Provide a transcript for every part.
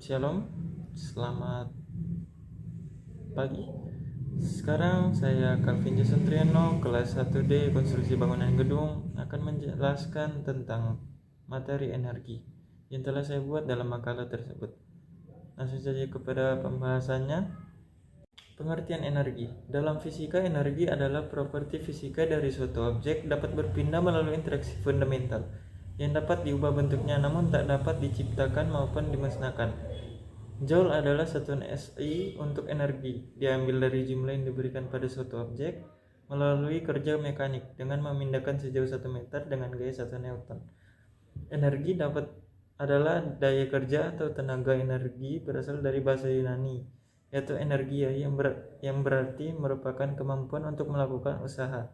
Shalom, selamat pagi. Sekarang saya Calvin Jason Triano, kelas 1D Konstruksi Bangunan Gedung, akan menjelaskan tentang materi energi yang telah saya buat dalam makalah tersebut. Langsung saja kepada pembahasannya. Pengertian energi. Dalam fisika, energi adalah properti fisika dari suatu objek dapat berpindah melalui interaksi fundamental yang dapat diubah bentuknya namun tak dapat diciptakan maupun dimusnahkan. Joule adalah satuan SI untuk energi, diambil dari jumlah yang diberikan pada suatu objek melalui kerja mekanik dengan memindahkan sejauh 1 meter dengan gaya 1 Newton. Energi adalah daya kerja atau tenaga. Energi berasal dari bahasa Yunani, yaitu energia yang berarti merupakan kemampuan untuk melakukan usaha.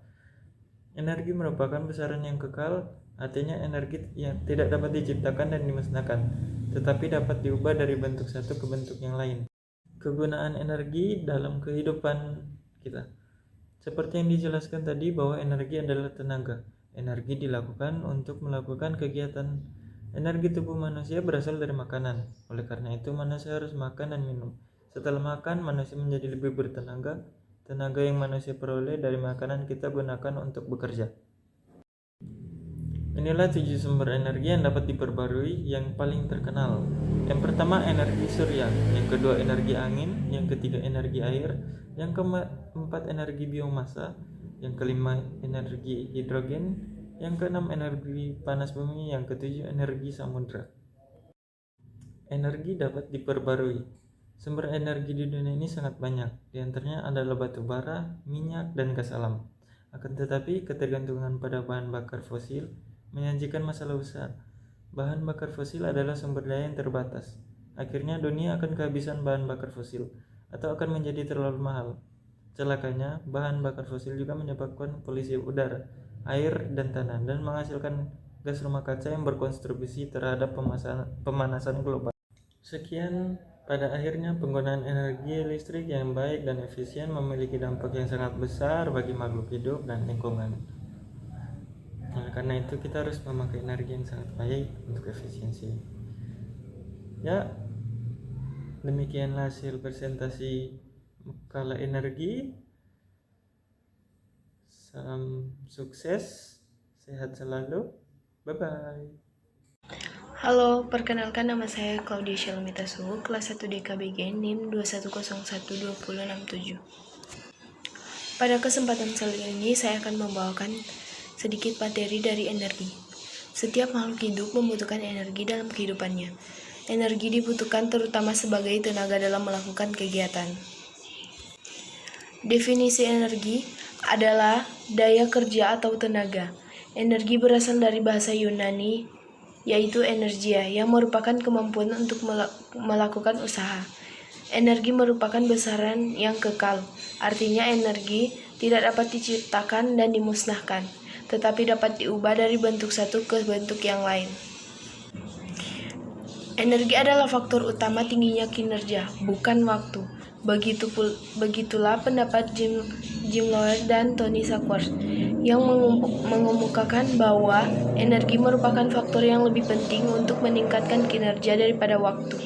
Energi merupakan besaran yang kekal, artinya energi yang tidak dapat diciptakan dan dimusnahkan, tetapi dapat diubah dari bentuk satu ke bentuk yang lain. Kegunaan energi dalam kehidupan kita. Seperti yang dijelaskan tadi bahwa energi adalah tenaga. Energi dilakukan untuk melakukan kegiatan. Energi tubuh manusia berasal dari makanan. Oleh karena itu manusia harus makan dan minum. Setelah makan, manusia menjadi lebih bertenaga. Tenaga yang manusia peroleh dari makanan kita gunakan untuk bekerja. Inilah 7 sumber energi yang dapat diperbarui yang paling terkenal. Yang pertama energi surya, yang kedua energi angin, yang ketiga energi air, yang keempat energi biomasa, yang kelima energi hidrogen, yang keenam energi panas bumi, yang ketujuh energi samudra. Energi dapat diperbarui. Sumber energi di dunia ini sangat banyak, di antaranya adalah batu bara, minyak, dan gas alam. Akan tetapi, ketergantungan pada bahan bakar fosil menyajikan masalah besar. Bahan bakar fosil adalah sumber daya yang terbatas. Akhirnya dunia akan kehabisan bahan bakar fosil, atau akan menjadi terlalu mahal. Celakanya, bahan bakar fosil juga menyebabkan polusi udara, air, dan tanah, dan menghasilkan gas rumah kaca yang berkontribusi terhadap pemanasan global. Sekian, pada akhirnya penggunaan energi listrik yang baik dan efisien memiliki dampak yang sangat besar bagi makhluk hidup dan lingkungan. Oleh karena itu kita harus memakai energi yang sangat baik untuk efisiensi. Ya, demikianlah hasil presentasi makalah energi. Salam sukses, sehat selalu. Bye-bye. Halo, perkenalkan nama saya Claudia Shalomita Suhu, kelas 1 DKBG NIM 21012067. Pada kesempatan kali ini saya akan membawakan sedikit materi dari energi. Setiap makhluk hidup membutuhkan energi dalam kehidupannya. Energi dibutuhkan terutama sebagai tenaga dalam melakukan kegiatan. Definisi energi adalah daya kerja atau tenaga. Energi berasal dari bahasa Yunani yaitu energia, yang merupakan kemampuan untuk melakukan usaha. Energi merupakan besaran yang kekal, artinya energi tidak dapat diciptakan dan dimusnahkan, tetapi dapat diubah dari bentuk satu ke bentuk yang lain. Energi adalah faktor utama tingginya kinerja, bukan waktu. Begitulah pendapat Jim Loehr dan Tony Shakespeare yang mengemukakan bahwa energi merupakan faktor yang lebih penting untuk meningkatkan kinerja daripada waktu.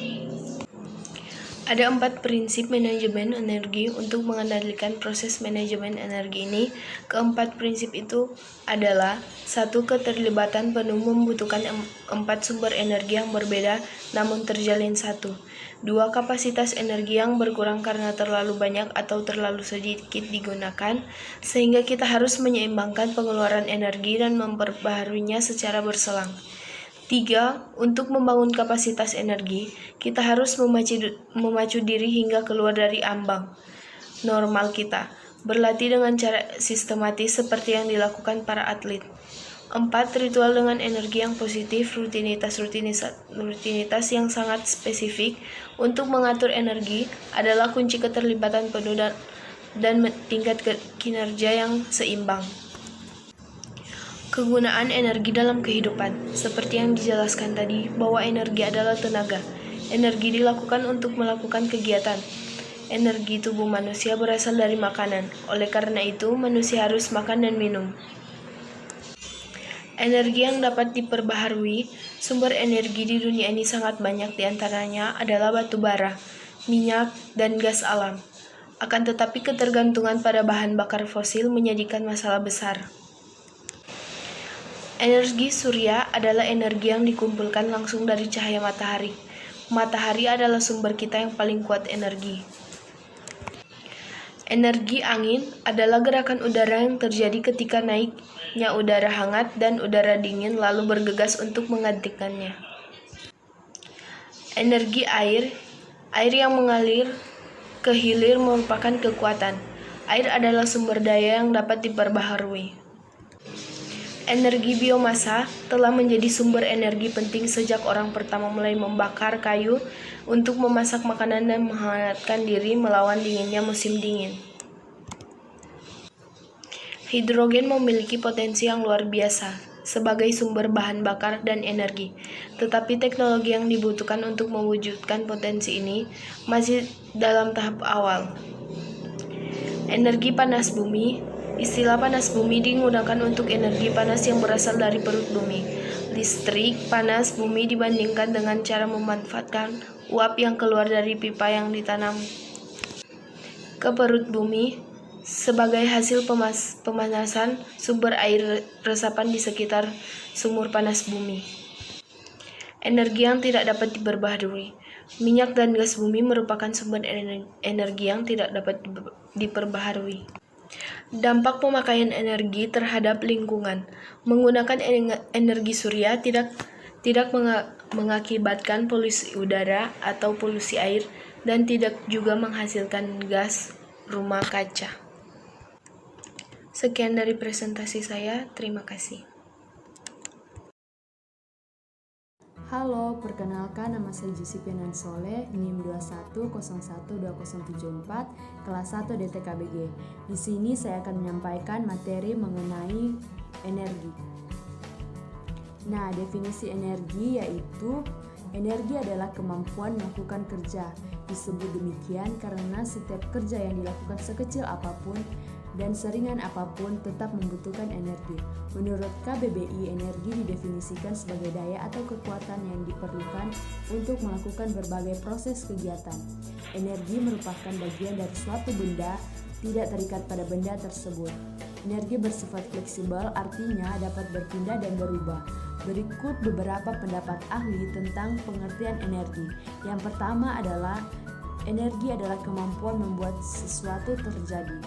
Ada 4 prinsip manajemen energi untuk mengendalikan proses manajemen energi ini. Keempat prinsip itu adalah 1. Keterlibatan penuh membutuhkan 4 sumber energi yang berbeda namun terjalin satu. 2. Kapasitas energi yang berkurang karena terlalu banyak atau terlalu sedikit digunakan, sehingga kita harus menyeimbangkan pengeluaran energi dan memperbaharuinya secara berselang. 3. Untuk membangun kapasitas energi, kita harus memacu diri hingga keluar dari ambang normal kita. Berlatih dengan cara sistematis seperti yang dilakukan para atlet. 4. Ritual dengan energi yang positif, rutinitas yang sangat spesifik untuk mengatur energi adalah kunci keterlibatan penuh dan tingkat kinerja yang seimbang. Kegunaan energi dalam kehidupan. Seperti yang dijelaskan tadi, bahwa energi adalah tenaga. Energi dilakukan untuk melakukan kegiatan. Energi tubuh manusia berasal dari makanan. Oleh karena itu, manusia harus makan dan minum. Energi yang dapat diperbaharui Sumber energi di dunia ini sangat banyak, diantaranya adalah batu bara, minyak, dan gas alam. Akan tetapi ketergantungan pada bahan bakar fosil menjadikan masalah besar. Energi surya adalah energi yang dikumpulkan langsung dari cahaya matahari. Matahari adalah sumber kita yang paling kuat energi. Energi angin adalah gerakan udara yang terjadi ketika naiknya udara hangat dan udara dingin lalu bergegas untuk menggantikannya. Energi air yang mengalir ke hilir merupakan kekuatan. Air adalah sumber daya yang dapat diperbaharui. Energi biomasa telah menjadi sumber energi penting sejak orang pertama mulai membakar kayu untuk memasak makanan dan menghangatkan diri melawan dinginnya musim dingin. Hidrogen memiliki potensi yang luar biasa sebagai sumber bahan bakar dan energi, tetapi teknologi yang dibutuhkan untuk mewujudkan potensi ini masih dalam tahap awal. Energi panas bumi. Istilah panas bumi digunakan untuk energi panas yang berasal dari perut bumi. Listrik panas bumi dibandingkan dengan cara memanfaatkan uap yang keluar dari pipa yang ditanam ke perut bumi sebagai hasil pemanasan sumber air resapan di sekitar sumur panas bumi. Energi yang tidak dapat diperbaharui. Minyak dan gas bumi merupakan sumber energi yang tidak dapat diperbaharui. Dampak pemakaian energi terhadap lingkungan. Menggunakan energi surya tidak mengakibatkan polusi udara atau polusi air dan tidak juga menghasilkan gas rumah kaca. Sekian dari presentasi saya, terima kasih. Halo, perkenalkan nama saya Jusipianan Soleh, NIM 21012074, kelas 1 DTKBG. Di sini saya akan menyampaikan materi mengenai energi. Nah, definisi energi yaitu energi adalah kemampuan melakukan kerja. Disebut demikian karena setiap kerja yang dilakukan sekecil apapun dan seringan apapun tetap membutuhkan energi. Menurut KBBI, energi didefinisikan sebagai daya atau kekuatan yang diperlukan untuk melakukan berbagai proses kegiatan. Energi merupakan bagian dari suatu benda, tidak terikat pada benda tersebut. Energi bersifat fleksibel, artinya dapat berpindah dan berubah. Berikut beberapa pendapat ahli tentang pengertian energi. Yang pertama adalah energi adalah kemampuan membuat sesuatu terjadi,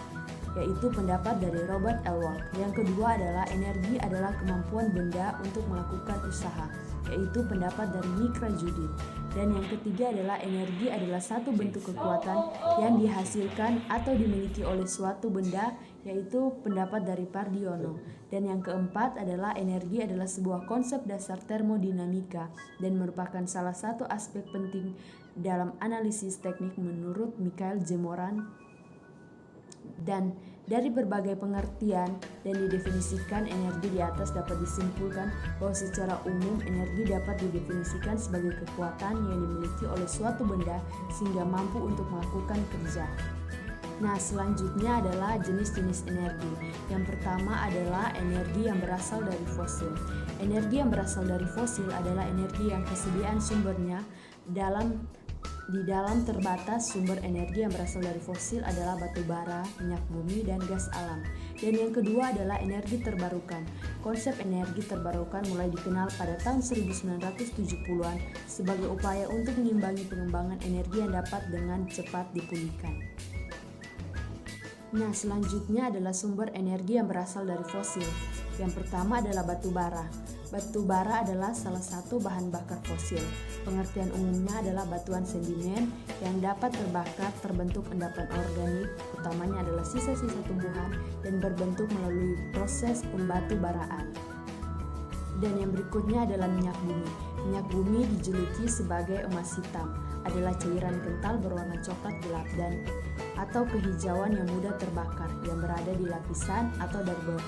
yaitu pendapat dari Robert Elwood. Yang kedua adalah energi adalah kemampuan benda untuk melakukan usaha, yaitu pendapat dari Mikra Judith. Dan yang ketiga adalah energi adalah satu bentuk kekuatan yang dihasilkan atau dimiliki oleh suatu benda, yaitu pendapat dari Pardiono. Dan yang keempat adalah energi adalah sebuah konsep dasar termodinamika dan merupakan salah satu aspek penting dalam analisis teknik menurut Michael J. Moran. Dan dari berbagai pengertian dan didefinisikan energi di atas dapat disimpulkan bahwa secara umum energi dapat didefinisikan sebagai kekuatan yang dimiliki oleh suatu benda sehingga mampu untuk melakukan kerja. Nah, selanjutnya adalah jenis-jenis energi. Yang pertama adalah energi yang berasal dari fosil. Energi yang berasal dari fosil adalah energi yang kesediaan sumbernya di dalam terbatas. Sumber energi yang berasal dari fosil adalah batu bara, minyak bumi, dan gas alam. Dan yang kedua adalah energi terbarukan. Konsep energi terbarukan mulai dikenal pada tahun 1970-an sebagai upaya untuk mengimbangi pengembangan energi yang dapat dengan cepat dipulihkan. Nah, selanjutnya adalah sumber energi yang berasal dari fosil. Yang pertama adalah batu bara. Batu bara adalah salah satu bahan bakar fosil. Pengertian umumnya adalah batuan sedimen yang dapat terbakar terbentuk endapan organik, utamanya adalah sisa-sisa tumbuhan dan berbentuk melalui proses pembatu baraan. Dan yang berikutnya adalah minyak bumi. Minyak bumi dijuluki sebagai emas hitam, adalah cairan kental berwarna coklat gelap dan atau kehijauan yang mudah terbakar yang berada di lapisan atau dari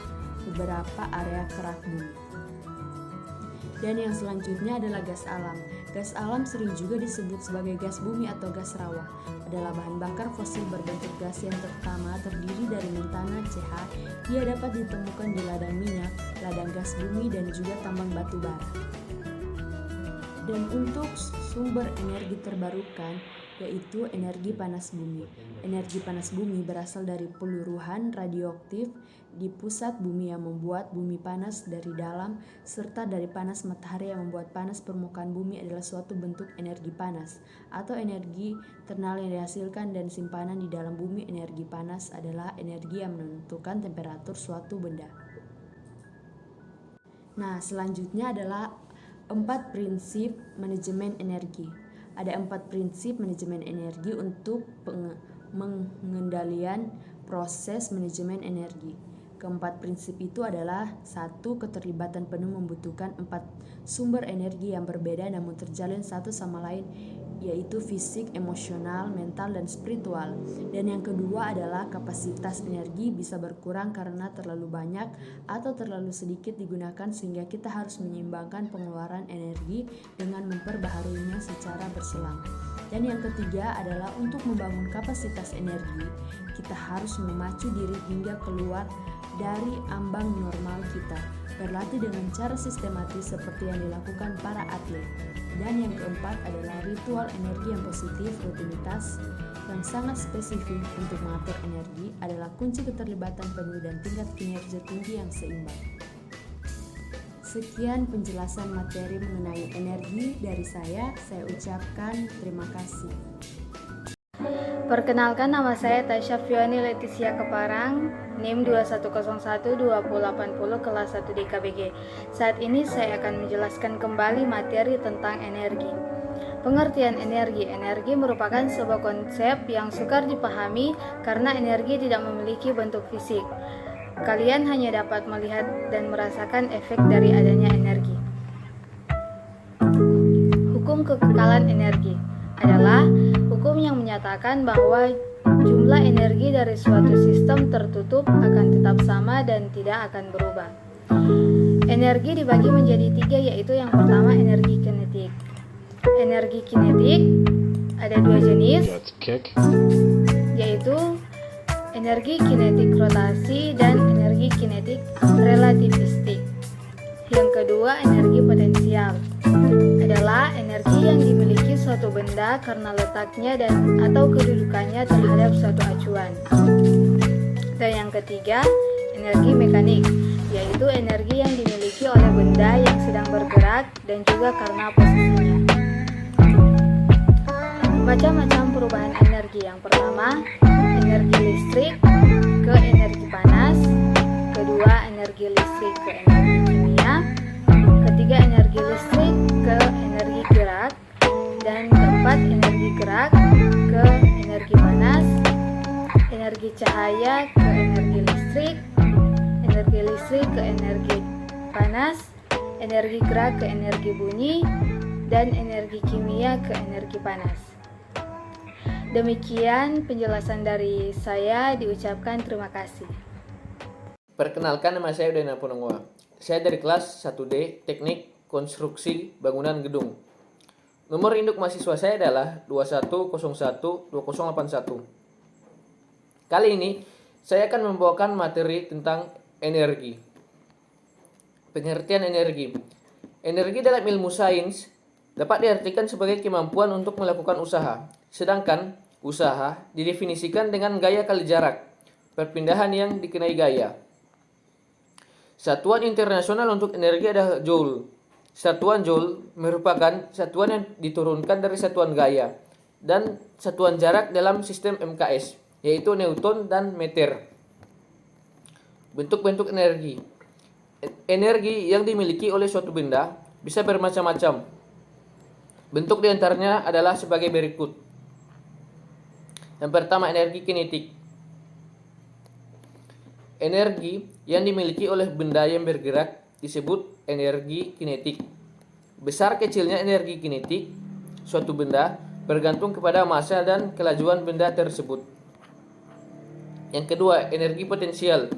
beberapa area kerak bumi. Dan yang selanjutnya adalah gas alam. Gas alam sering juga disebut sebagai gas bumi atau gas rawa. Adalah bahan bakar fosil berbentuk gas yang pertama terdiri dari metana CH. Ia dapat ditemukan di ladang minyak, ladang gas bumi, dan juga tambang batu bara. Dan untuk sumber energi terbarukan yaitu energi panas bumi. Energi panas bumi berasal dari peluruhan radioaktif di pusat bumi yang membuat bumi panas dari dalam, serta dari panas matahari yang membuat panas permukaan bumi adalah suatu bentuk energi panas atau energi thermal yang dihasilkan dan simpanan di dalam bumi. Energi panas adalah energi yang menentukan temperatur suatu benda. Nah, selanjutnya adalah 4 prinsip manajemen energi. Ada 4 prinsip manajemen energi untuk pengendalian proses manajemen energi. Keempat prinsip itu adalah: 1. Keterlibatan penuh membutuhkan 4 sumber energi yang berbeda namun terjalin satu sama lain, yaitu fisik, emosional, mental, dan spiritual. Dan yang kedua adalah kapasitas energi bisa berkurang karena terlalu banyak atau terlalu sedikit digunakan, sehingga kita harus menyeimbangkan pengeluaran energi dengan memperbaharuinya secara berselang. Dan yang ketiga adalah untuk membangun kapasitas energi, kita harus memacu diri hingga keluar dari ambang normal kita, berlatih dengan cara sistematis seperti yang dilakukan para atlet. Dan yang keempat adalah ritual energi yang positif. Rutinitas yang sangat spesifik untuk mengatur energi adalah kunci keterlibatan penuh dan tingkat kinerja tinggi yang seimbang. Sekian penjelasan materi mengenai energi dari saya ucapkan terima kasih. Perkenalkan, nama saya Tasya Fioni Leticia Keparang, NIM 21012080 kelas 1 DKBG. Saat ini saya akan menjelaskan kembali materi tentang energi. Pengertian energi. Energi merupakan sebuah konsep yang sukar dipahami karena energi tidak memiliki bentuk fisik. Kalian hanya dapat melihat dan merasakan efek dari adanya energi. Hukum kekekalan energi adalah hukum yang menyatakan bahwa jumlah energi dari suatu sistem tertutup akan tetap sama dan tidak akan berubah. Energi dibagi menjadi 3, yaitu yang pertama energi kinetik. Energi kinetik ada 2 jenis, yaitu energi kinetik rotasi dan energi kinetik relativistik. Yang kedua, energi potensial adalah energi yang dimiliki suatu benda karena letaknya dan atau kedudukannya terhadap suatu acuan. Dan yang ketiga, energi mekanik, yaitu energi yang dimiliki oleh benda yang sedang bergerak dan juga karena posisinya. Macam-macam perubahan energi. Yang pertama, energi listrik ke energi panas. Kedua, energi listrik ke energi kimia. Ketiga, energi listrik ke energi gerak. Dan keempat, energi gerak ke energi panas. Energi cahaya ke energi listrik ke energi panas, energi gerak ke energi bunyi, dan energi kimia ke energi panas. Demikian penjelasan dari saya, diucapkan terima kasih. Perkenalkan, nama saya Udayana Punungwa. Saya dari kelas 1D Teknik Konstruksi Bangunan Gedung. Nomor induk mahasiswa saya adalah 21012081. Kali ini saya akan membawakan materi tentang energi. Pengertian energi. Energi dalam ilmu sains dapat diartikan sebagai kemampuan untuk melakukan usaha. Sedangkan usaha didefinisikan dengan gaya kali jarak, perpindahan yang dikenai gaya. Satuan internasional untuk energi adalah Joule. Satuan Joule merupakan satuan yang diturunkan dari satuan gaya dan satuan jarak dalam sistem MKS, yaitu Newton dan meter. Bentuk-bentuk energi. Energi yang dimiliki oleh suatu benda bisa bermacam-macam. Bentuk diantaranya adalah sebagai berikut. Yang pertama, energi kinetik. Energi yang dimiliki oleh benda yang bergerak disebut energi kinetik. Besar kecilnya energi kinetik suatu benda bergantung kepada massa dan kelajuan benda tersebut. Yang kedua, energi potensial.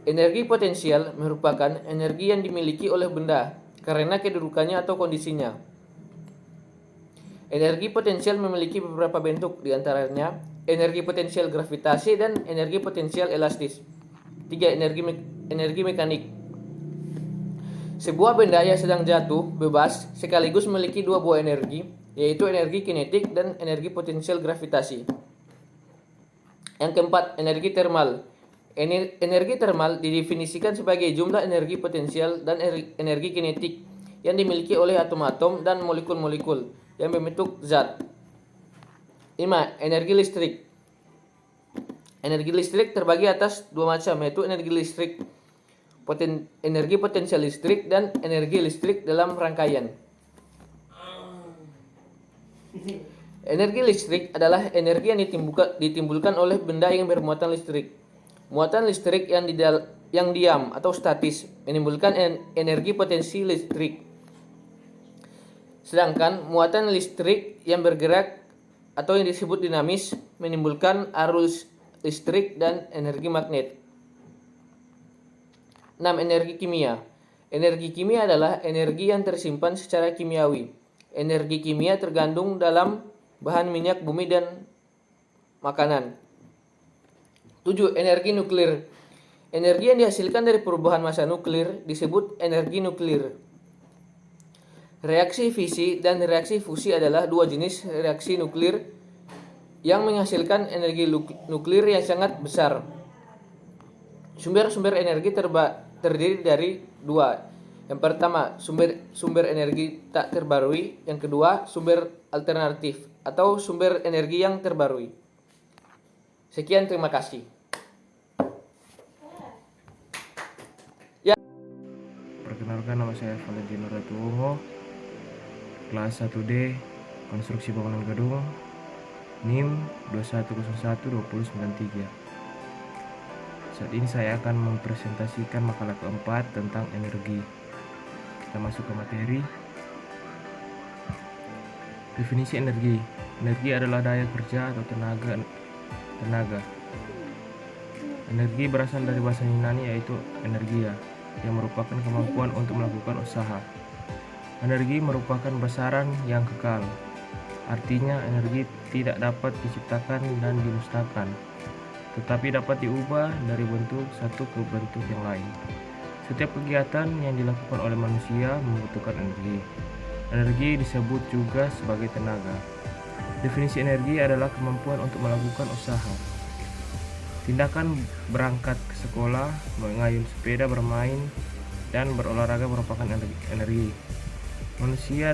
Energi potensial merupakan energi yang dimiliki oleh benda karena kedudukannya atau kondisinya. Energi potensial memiliki beberapa bentuk, diantaranya energi potensial gravitasi dan energi potensial elastis. 3. Energi mekanik. Sebuah benda yang sedang jatuh bebas sekaligus memiliki dua buah energi, yaitu energi kinetik dan energi potensial gravitasi. Yang keempat, energi termal. Energi termal didefinisikan sebagai jumlah energi potensial dan energi kinetik yang dimiliki oleh atom-atom dan molekul-molekul yang membentuk zat. 5. Energi listrik. Energi listrik terbagi atas dua macam, yaitu energi listrik energi potensial listrik dan energi listrik dalam rangkaian. Energi listrik adalah energi yang ditimbulkan oleh benda yang bermuatan listrik. Muatan listrik yang diam atau statis menimbulkan energi potensi listrik. Sedangkan muatan listrik yang bergerak atau yang disebut dinamis menimbulkan arus listrik dan energi magnet. 6. Energi kimia. Energi kimia adalah energi yang tersimpan secara kimiawi. Energi kimia terkandung dalam bahan minyak bumi dan makanan. 7. Energi nuklir. Energi yang dihasilkan dari perubahan massa nuklir disebut energi nuklir. Reaksi fisi dan reaksi fusi adalah dua jenis reaksi nuklir yang menghasilkan energi nuklir yang sangat besar. Sumber-sumber energi terdiri dari dua. Yang pertama, sumber energi tak terbarui. Yang kedua, sumber alternatif atau sumber energi yang terbarui. Sekian, terima kasih. Perkenalkan, nama saya Valentino Ratuongo, kelas 1D Konstruksi Bangunan Gedung, NIM 21012093. Saat ini saya akan mempresentasikan makalah keempat tentang energi. Kita masuk ke materi. Definisi energi. Energi adalah daya kerja atau tenaga. Energi berasal dari bahasa Yunani yaitu energia, yang merupakan kemampuan untuk melakukan usaha. Energi merupakan besaran yang kekal. Artinya energi tidak dapat diciptakan dan dimusnahkan, tetapi dapat diubah dari bentuk satu ke bentuk yang lain. Setiap kegiatan yang dilakukan oleh manusia membutuhkan energi. Energi disebut juga sebagai tenaga. Definisi energi adalah kemampuan untuk melakukan usaha. Tindakan berangkat ke sekolah, mengayuh sepeda, bermain, dan berolahraga merupakan energi. Manusia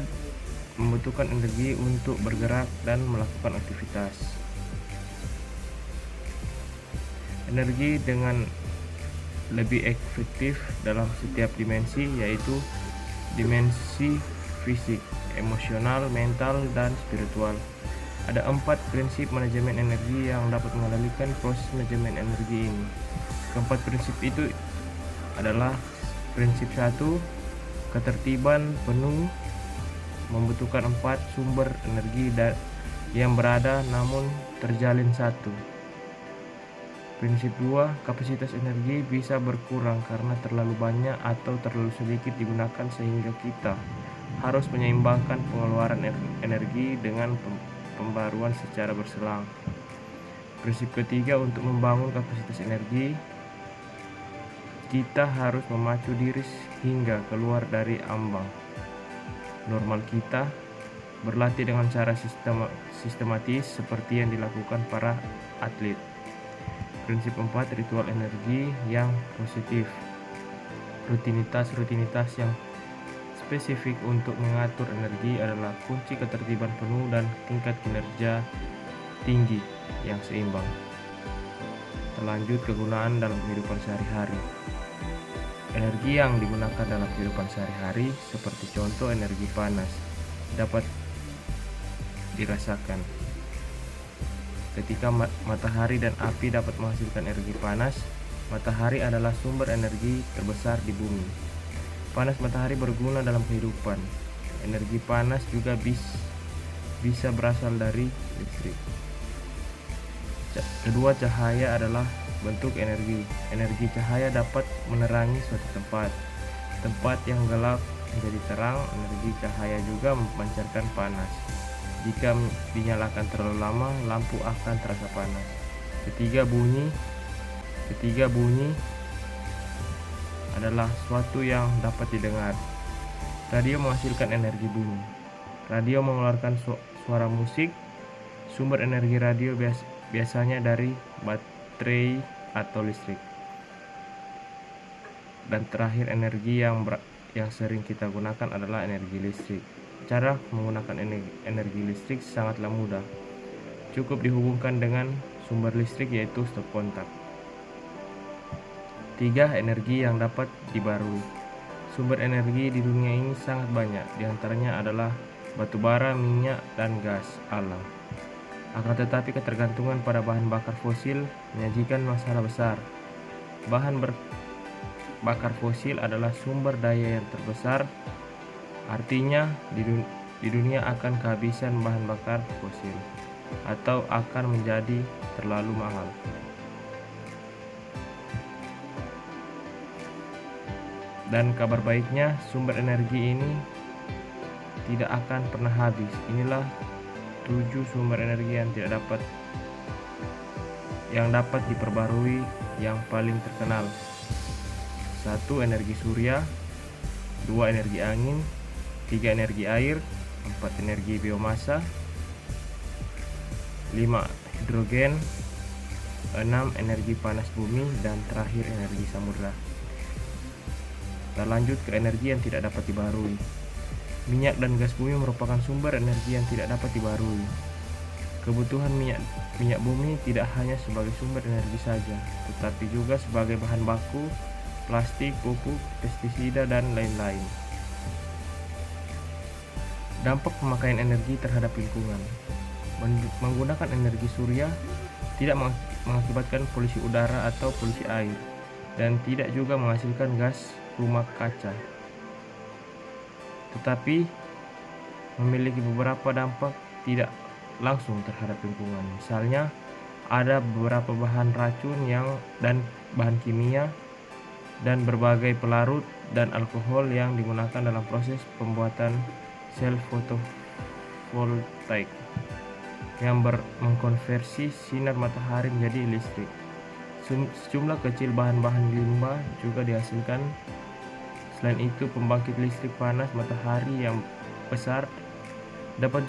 membutuhkan energi untuk bergerak dan melakukan aktivitas. Energi dengan lebih efektif dalam setiap dimensi, yaitu dimensi fisik, emosional, mental, dan spiritual. Ada 4 prinsip manajemen energi yang dapat mengendalikan proses manajemen energi ini. Keempat prinsip itu adalah prinsip 1, ketertiban penuh membutuhkan 4 sumber energi yang berada namun terjalin satu. Prinsip 2, kapasitas energi bisa berkurang karena terlalu banyak atau terlalu sedikit digunakan sehingga kita harus menyeimbangkan pengeluaran energi dengan pembaruan secara berselang. Prinsip ketiga, untuk membangun kapasitas energi, kita harus memacu diri hingga keluar dari ambang normal kita, berlatih dengan cara sistematis seperti yang dilakukan para atlet. Prinsip 4, ritual energi yang positif. Rutinitas yang spesifik untuk mengatur energi adalah kunci ketertiban penuh dan tingkat kinerja tinggi yang seimbang. Lanjut, kegunaan dalam kehidupan sehari-hari. Energi yang digunakan dalam kehidupan sehari-hari seperti contoh energi panas dapat dirasakan ketika matahari dan api dapat menghasilkan energi panas. Matahari adalah sumber energi terbesar di bumi. Panas matahari berguna dalam kehidupan. Energi panas juga bisa berasal dari listrik. Kedua, cahaya adalah bentuk energi. Energi cahaya dapat menerangi suatu tempat yang gelap menjadi terang. Energi cahaya juga memancarkan panas. Jika dinyalakan terlalu lama, lampu akan terasa panas. Ketiga, bunyi adalah suatu yang dapat didengar. Radio menghasilkan energi bumi. Radio mengeluarkan suara musik. Sumber energi radio biasanya dari baterai atau listrik. Dan terakhir, energi yang sering kita gunakan adalah energi listrik. Cara menggunakan energi listrik sangatlah mudah. Cukup dihubungkan dengan sumber listrik, yaitu stop kontak. 3. Energi yang dapat dibarui. Sumber energi di dunia ini sangat banyak, diantaranya adalah batu bara, minyak, dan gas alam. Akan tetapi ketergantungan pada bahan bakar fosil menyajikan masalah besar. Bahan bakar fosil adalah sumber daya yang terbesar, artinya di dunia akan kehabisan bahan bakar fosil atau akan menjadi terlalu mahal. Dan kabar baiknya, sumber energi ini tidak akan pernah habis. Inilah 7 sumber energi yang dapat diperbarui yang paling terkenal. 1. Energi surya. 2. Energi angin. 3. Energi air. 4. Energi biomasa. 5. Hidrogen. 6. Energi panas bumi. Dan terakhir, energi samudra. Kita lanjut ke energi yang tidak dapat dibarui. Minyak dan gas bumi merupakan sumber energi yang tidak dapat dibarui. Kebutuhan minyak bumi tidak hanya sebagai sumber energi saja, tetapi juga sebagai bahan baku, plastik, pupuk, pestisida, dan lain-lain. Dampak pemakaian energi terhadap lingkungan. Menggunakan energi surya tidak mengakibatkan polusi udara atau polusi air, dan tidak juga menghasilkan gas rumah kaca, tetapi memiliki beberapa dampak tidak langsung terhadap lingkungan. Misalnya, ada beberapa bahan racun dan bahan kimia dan berbagai pelarut dan alkohol yang digunakan dalam proses pembuatan sel fotovoltaik yang mengkonversi sinar matahari menjadi listrik. Sejumlah kecil bahan-bahan limbah juga dihasilkan. Selain itu, pembangkit listrik panas matahari yang besar dapat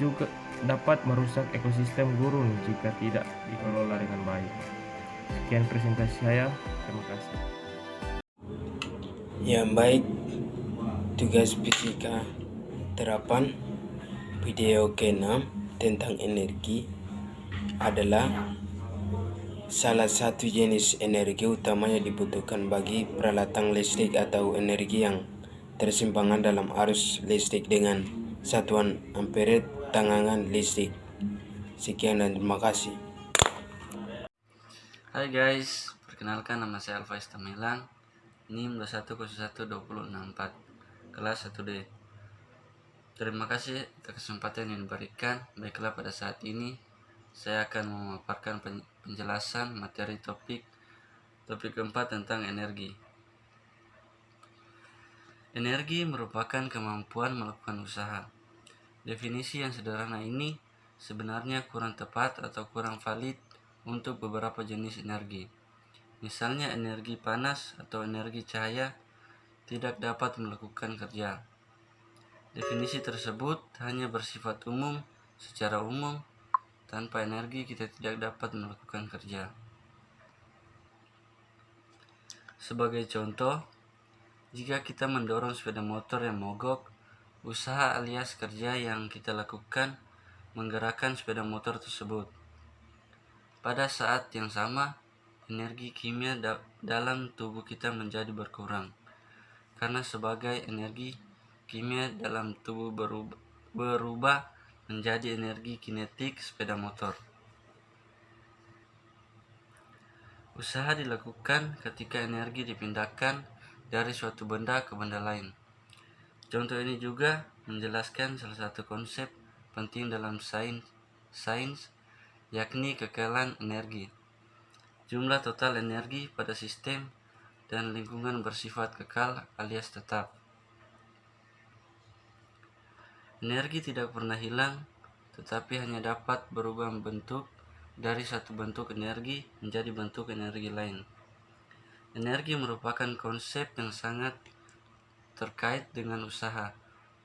merusak ekosistem gurun jika tidak dikelola dengan baik. Sekian presentasi saya. Terima kasih. Yang baik, tugas fisika terapan video ke-6 tentang energi adalah salah satu jenis energi utamanya dibutuhkan bagi peralatan listrik atau energi yang tersimpan dalam arus listrik dengan satuan ampere tegangan listrik. Sekian dan terima kasih. Hai guys, perkenalkan nama saya Alfaiz Tamilang, NIM 21012064, kelas 1D. Terima kasih atas kesempatan yang diberikan. Baiklah, pada saat ini saya akan memaparkan penjelasan materi topik keempat tentang energi. Energi merupakan kemampuan melakukan usaha. Definisi yang sederhana ini sebenarnya kurang tepat atau kurang valid untuk beberapa jenis energi. Misalnya, energi panas atau energi cahaya tidak dapat melakukan kerja. Definisi tersebut hanya bersifat umum. Secara umum, tanpa energi kita tidak dapat melakukan kerja. Sebagai contoh, jika kita mendorong sepeda motor yang mogok, usaha alias kerja yang kita lakukan menggerakkan sepeda motor tersebut. Pada saat yang sama, energi kimia dalam tubuh kita menjadi berkurang, karena sebagai energi kimia dalam tubuh berubah menjadi energi kinetik sepeda motor. Usaha dilakukan ketika energi dipindahkan dari suatu benda ke benda lain. Contoh ini juga menjelaskan salah satu konsep penting dalam sains, yakni kekekalan energi. Jumlah total energi pada sistem dan lingkungan bersifat kekal alias tetap. Energi tidak pernah hilang, tetapi hanya dapat berubah bentuk dari satu bentuk energi menjadi bentuk energi lain. Energi merupakan konsep yang sangat terkait dengan usaha.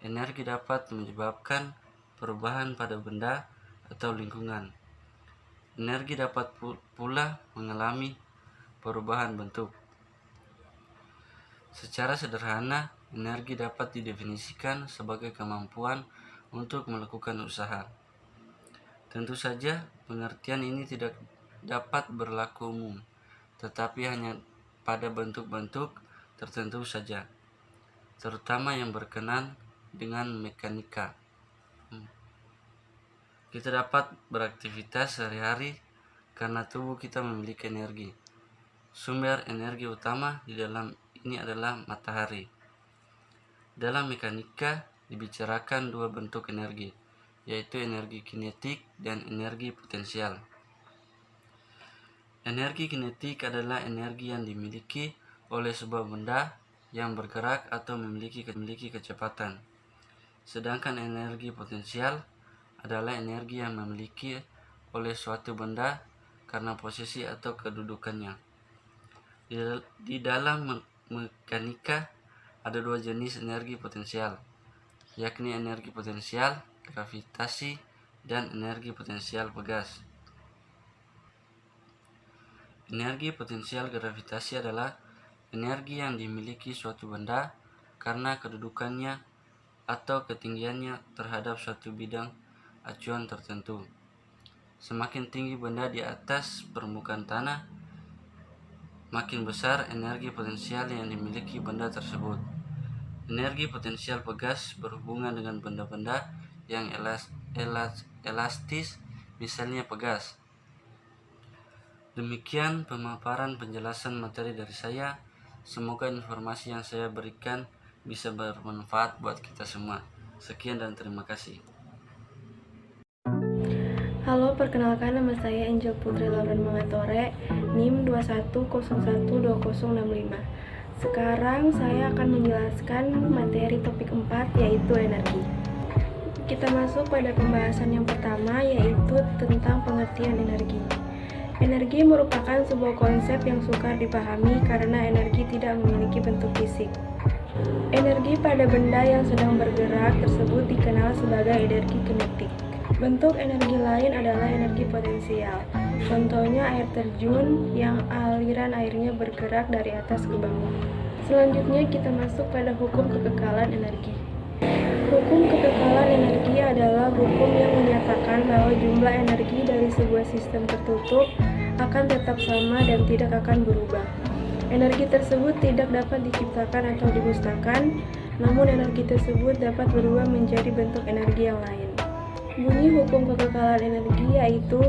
Energi dapat menyebabkan perubahan pada benda atau lingkungan. Energi dapat pula mengalami perubahan bentuk. Secara sederhana, energi dapat didefinisikan sebagai kemampuan untuk melakukan usaha. Tentu saja, pengertian ini tidak dapat berlaku umum, tetapi hanya pada bentuk-bentuk tertentu saja, terutama yang berkenan dengan mekanika. Kita dapat beraktivitas sehari-hari karena tubuh kita memiliki energi. Sumber energi utama di dalam ini adalah matahari. Dalam mekanika dibicarakan dua bentuk energi, yaitu energi kinetik dan energi potensial. Energi kinetik adalah energi yang dimiliki oleh sebuah benda yang bergerak atau memiliki kecepatan. Sedangkan energi potensial adalah energi yang memiliki oleh suatu benda karena posisi atau kedudukannya. Di dalam mekanika ada dua jenis energi potensial, yakni energi potensial gravitasi dan energi potensial pegas. Energi potensial gravitasi adalah energi yang dimiliki suatu benda karena kedudukannya atau ketinggiannya terhadap suatu bidang acuan tertentu. Semakin tinggi benda di atas permukaan tanah, makin besar energi potensial yang dimiliki benda tersebut. Energi potensial pegas berhubungan dengan benda-benda yang elastis, misalnya pegas. Demikian pemaparan penjelasan materi dari saya. Semoga informasi yang saya berikan bisa bermanfaat buat kita semua. Sekian dan terima kasih. Halo, perkenalkan nama saya Angel Putri Lauren Mangatore, NIM 21012065. Sekarang saya akan menjelaskan materi topik 4, yaitu energi. Kita masuk pada pembahasan yang pertama, yaitu tentang pengertian energi. Energi merupakan sebuah konsep yang sukar dipahami karena energi tidak memiliki bentuk fisik. Energi pada benda yang sedang bergerak tersebut dikenal sebagai energi kinetik. Bentuk energi lain adalah energi potensial. Contohnya air terjun yang aliran airnya bergerak dari atas ke bawah. Selanjutnya kita masuk pada hukum kekekalan energi. Hukum kekekalan energi adalah hukum yang menyatakan bahwa jumlah energi dari sebuah sistem tertutup akan tetap sama dan tidak akan berubah. Energi tersebut tidak dapat diciptakan atau dimusnahkan, namun energi tersebut dapat berubah menjadi bentuk energi yang lain. Bunyi hukum kekekalan energi yaitu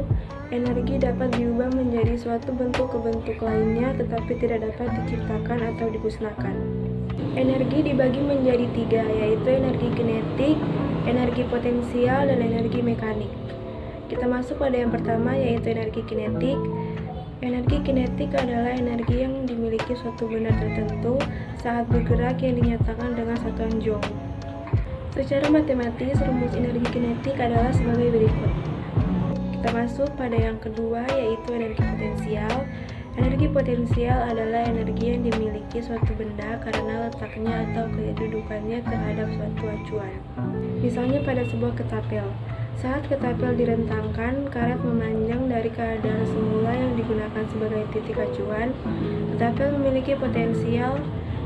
energi dapat diubah menjadi suatu bentuk ke bentuk lainnya tetapi tidak dapat diciptakan atau dimusnahkan. Energi dibagi menjadi 3, yaitu energi kinetik, energi potensial, dan energi mekanik. Kita masuk pada yang pertama, yaitu energi kinetik. Energi kinetik adalah energi yang dimiliki suatu benda tertentu saat bergerak yang dinyatakan dengan satuan joule. Secara matematis, rumus energi kinetik adalah sebagai berikut. Kita masuk pada yang kedua, yaitu energi potensial. Energi potensial adalah energi yang dimiliki suatu benda karena letaknya atau kedudukannya terhadap suatu acuan. Misalnya pada sebuah ketapel. Saat ketapel direntangkan, karet memanjang dari keadaan semula yang digunakan sebagai titik acuan. Ketapel memiliki potensial.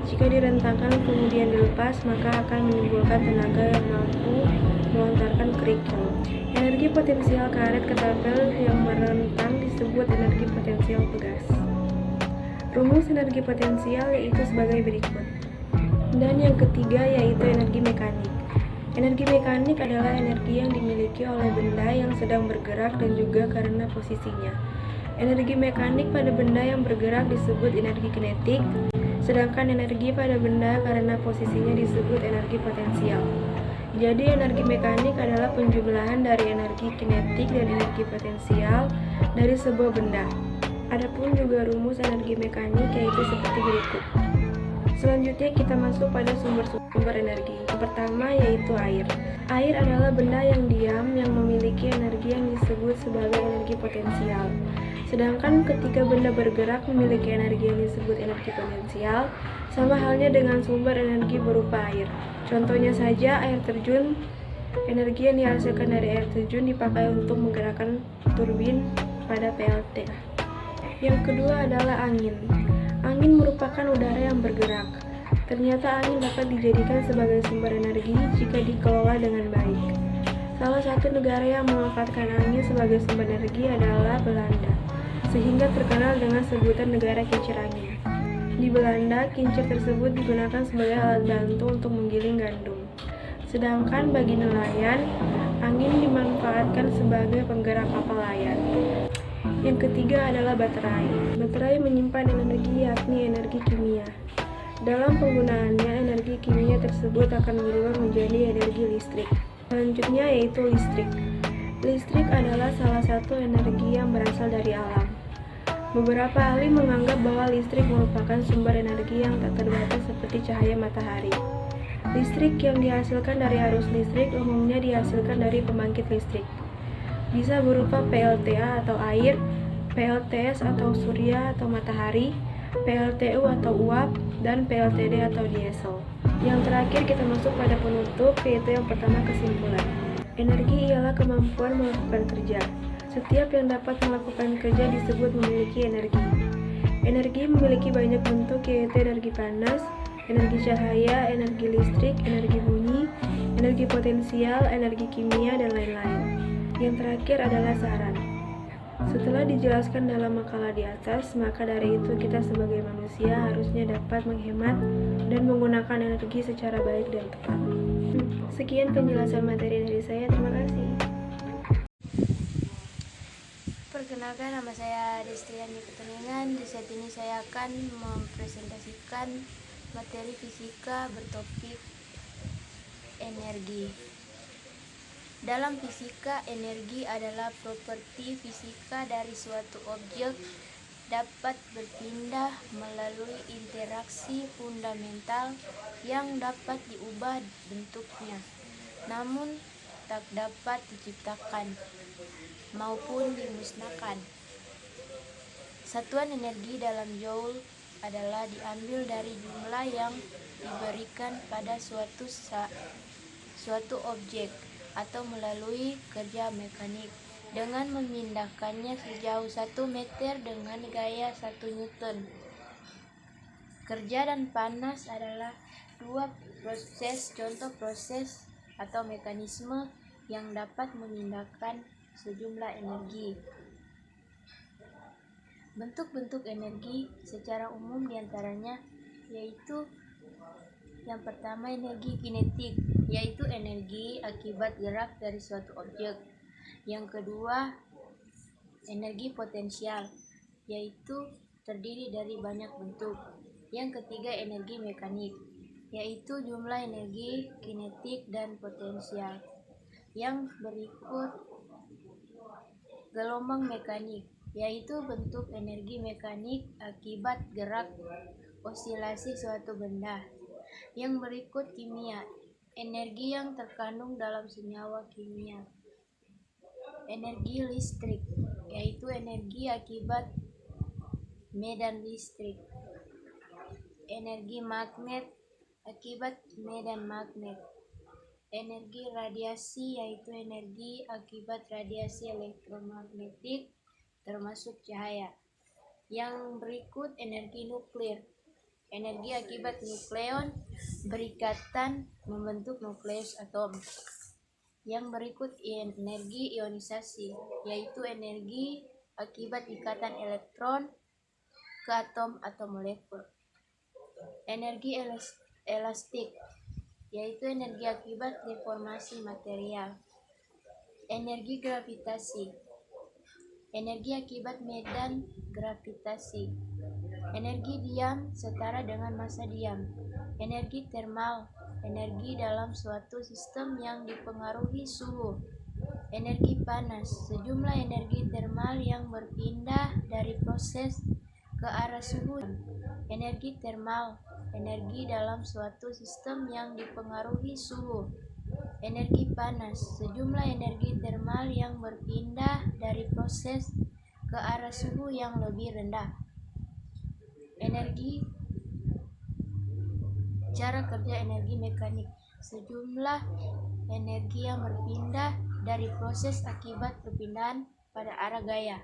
Jika direntangkan kemudian dilepas, maka akan menimbulkan tenaga yang mampu melontarkan kerikil. Energi potensial karet ketapel yang merentang disebut energi potensial pegas. Rumus energi potensial yaitu sebagai berikut. Dan yang ketiga yaitu energi mekanik. Energi mekanik adalah energi yang dimiliki oleh benda yang sedang bergerak dan juga karena posisinya. Energi mekanik pada benda yang bergerak disebut energi kinetik, sedangkan energi pada benda karena posisinya disebut energi potensial. Jadi energi mekanik adalah penjumlahan dari energi kinetik dan energi potensial dari sebuah benda. Adapun juga rumus energi mekanik yaitu seperti berikut. Selanjutnya kita masuk pada sumber-sumber energi. Yang pertama yaitu air. Air adalah benda yang diam yang memiliki energi yang disebut sebagai energi potensial. Sedangkan ketika benda bergerak memiliki energi yang disebut energi potensial, sama halnya dengan sumber energi berupa air. Contohnya saja air terjun, energi yang dihasilkan dari air terjun dipakai untuk menggerakkan turbin pada PLTA. Yang kedua adalah angin. Angin merupakan udara yang bergerak. Ternyata angin dapat dijadikan sebagai sumber energi jika dikelola dengan baik. Salah satu negara yang memanfaatkan angin sebagai sumber energi adalah Belanda, sehingga terkenal dengan sebutan negara kincir angin. Di Belanda, kincir tersebut digunakan sebagai alat bantu untuk menggiling gandum. Sedangkan bagi nelayan, angin dimanfaatkan sebagai penggerak kapal layar. Yang ketiga adalah baterai. Baterai menyimpan energi, yakni energi kimia. Dalam penggunaannya, energi kimia tersebut akan berubah menjadi energi listrik. Selanjutnya yaitu listrik. Listrik adalah salah satu energi yang berasal dari alam. Beberapa ahli menganggap bahwa listrik merupakan sumber energi yang tak terbatas seperti cahaya matahari. Listrik yang dihasilkan dari arus listrik umumnya dihasilkan dari pembangkit listrik. Bisa berupa PLTA atau air, PLTS atau surya atau matahari, PLTU atau uap, dan PLTD atau diesel. Yang terakhir kita masuk pada penutup, yaitu yang pertama kesimpulan. Energi ialah kemampuan melakukan kerja. Setiap yang dapat melakukan kerja disebut memiliki energi. Energi memiliki banyak bentuk, yaitu energi panas, energi cahaya, energi listrik, energi bunyi, energi potensial, energi kimia, dan lain-lain. Yang terakhir adalah saran. Setelah dijelaskan dalam makalah di atas, maka dari itu kita sebagai manusia harusnya dapat menghemat dan menggunakan energi secara baik dan tepat. Sekian penjelasan materi dari saya, terima kasih. Perkenalkan, nama saya Destiani Keteningan. Di saat ini saya akan mempresentasikan materi fisika bertopik energi. Dalam fisika, energi adalah properti fisika dari suatu objek dapat berpindah melalui interaksi fundamental yang dapat diubah bentuknya, namun tak dapat diciptakan maupun dimusnahkan. Satuan energi dalam joule adalah diambil dari jumlah yang diberikan pada suatu objek atau melalui kerja mekanik dengan memindahkannya sejauh 1 meter dengan gaya 1 Newton. Kerja dan panas adalah dua contoh proses atau mekanisme yang dapat memindahkan sejumlah energi. Bentuk-bentuk energi secara umum diantaranya yaitu yang pertama energi kinetik, yaitu energi akibat gerak dari suatu objek. Yang kedua energi potensial, yaitu terdiri dari banyak bentuk. Yang ketiga energi mekanik, yaitu jumlah energi kinetik dan potensial. Yang berikut gelombang mekanik, yaitu bentuk energi mekanik akibat gerak osilasi suatu benda. Yang berikut kimia, energi yang terkandung dalam senyawa kimia. Energi listrik, yaitu energi akibat medan listrik. Energi magnet akibat medan magnet. Energi radiasi, yaitu energi akibat radiasi elektromagnetik termasuk cahaya. Yang berikut energi nuklir, energi akibat nukleon berikatan membentuk nukleus atom. Yang berikut energi ionisasi, yaitu energi akibat ikatan elektron ke atom atau molekul. Energi elastik, yaitu energi akibat deformasi material. Energi gravitasi, energi akibat medan gravitasi. Energi diam setara dengan massa diam. Energi termal, energi dalam suatu sistem yang dipengaruhi suhu. Energi panas, sejumlah energi termal yang berpindah dari proses ke arah suhu. Energi termal, energi dalam suatu sistem yang dipengaruhi suhu. Energi panas, sejumlah energi termal yang berpindah dari proses ke arah suhu yang lebih rendah. Cara kerja energi mekanik. Sejumlah energi yang berpindah dari proses akibat perpindahan pada arah gaya.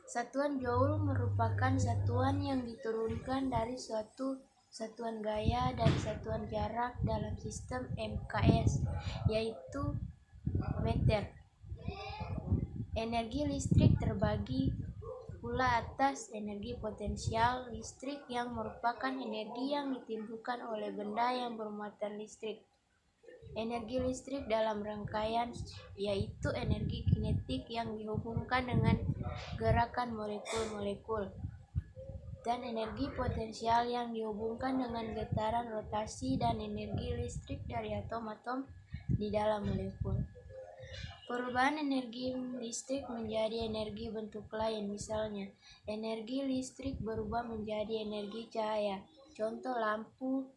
Satuan Joule merupakan satuan yang diturunkan dari suatu satuan gaya dari satuan jarak dalam sistem MKS, yaitu meter. Energi listrik terbagi pula atas energi potensial listrik yang merupakan energi yang ditimbulkan oleh benda yang bermuatan listrik. Energi listrik dalam rangkaian yaitu energi kinetik yang dihubungkan dengan gerakan molekul-molekul, dan energi potensial yang dihubungkan dengan getaran rotasi dan energi listrik dari atom-atom di dalam molekul. Perubahan energi listrik menjadi energi bentuk lain, misalnya energi listrik berubah menjadi energi cahaya, contoh lampu.